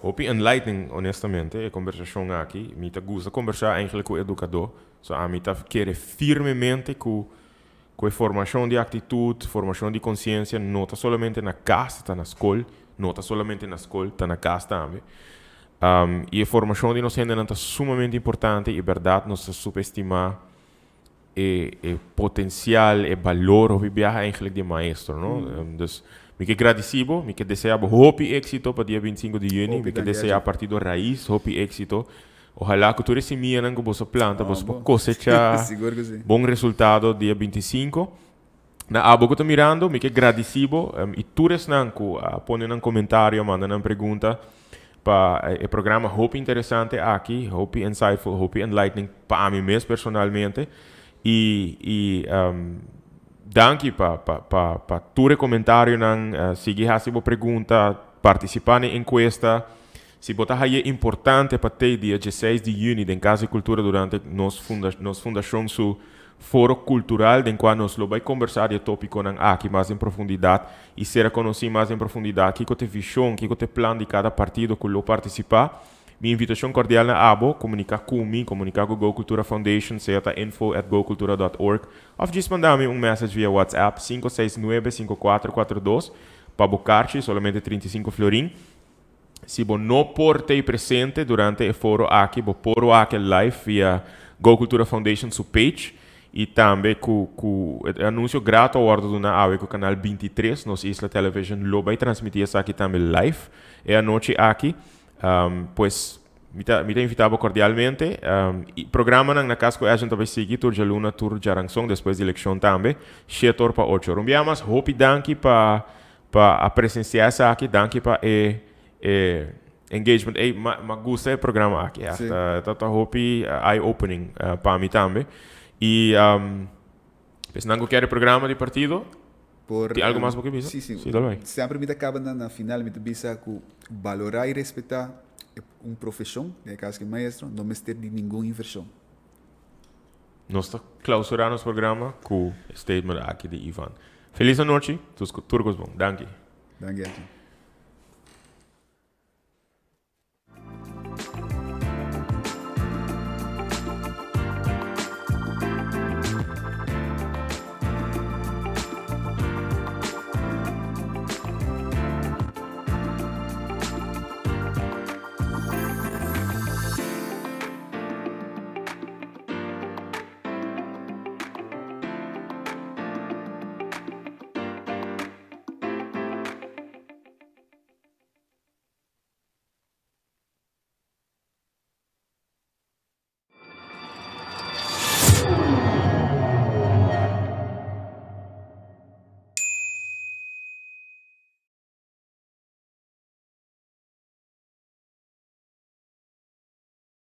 Hope enlightening, honestamente, a conversação aqui. Me gusta conversar eigenlijk com o educador. So, a mim quer firmemente com a formação de atitude, formação de consciência, não está somente na casa, está na escola, não está somente na escola, está na casa também. E a formação de nós é sumamente importante e, verdade, nós subestimar o potencial, o valor, o viajar eigenlijk de maestro, não? Dus, me que agradecido, me que desejo hope éxito para dia 25 de junho, me que desejo a partir do raiz, hope éxito. Ojalá que tu semilla que você planta, você cosecha bom resultado dia 25. Na abo que estou mirando, me que agradecido e tu resnanco põe um comentário, manda uma pergunta para o programa Hope interessante aqui, Hope insightful, Hope enlightening para mim mesmo personalmente danke para tu comentário não seguir a sua pergunta participar na encuesta se botar aí é importante para ter dia 16 de junho em Casa e Cultura durante nossa fundação su foro cultural em qual nós vamos conversar de tópico aqui mais em profundidade e ser conhecido mais em profundidade que tem visão que tem plano de cada partido que lo participar. Minha invitação cordial na abo, comunicar comigo, comunicar com Go Cultura Foundation, seja info@gocultura.org, ou diz mandar-me message via WhatsApp 569-5442, para Bucarchi, solamente 35 florim. Se você não portei presente durante o foro aqui, você pode aqui live via Go Cultura Foundation, sua page, e também com anúncio grátis ao ordem do na com o canal 23, nossa Isla Television, lo vai transmitir isso aqui também live, e a noite aqui. Pues me invitava cordialmente e programa na casa que a gente vai seguir tur jaluna tur jarangsong depois da eleição também 7 para 8 rumbiamas hope danke para a presenciar aqui danke para engagement ma gusta o programa aqui tá hope eye opening para mim também e pues não quero programa de partido. Tem algo mais porque bisa? Sim. Sempre me acaba na final, me bisa que valorar e respeitar uma profissão, no caso que maestro, não me ter de nenhuma inversão. Nós estamos clausurando o programa com o statement aqui de Ivan. Feliz noite, tudo bom. Danke. Danke.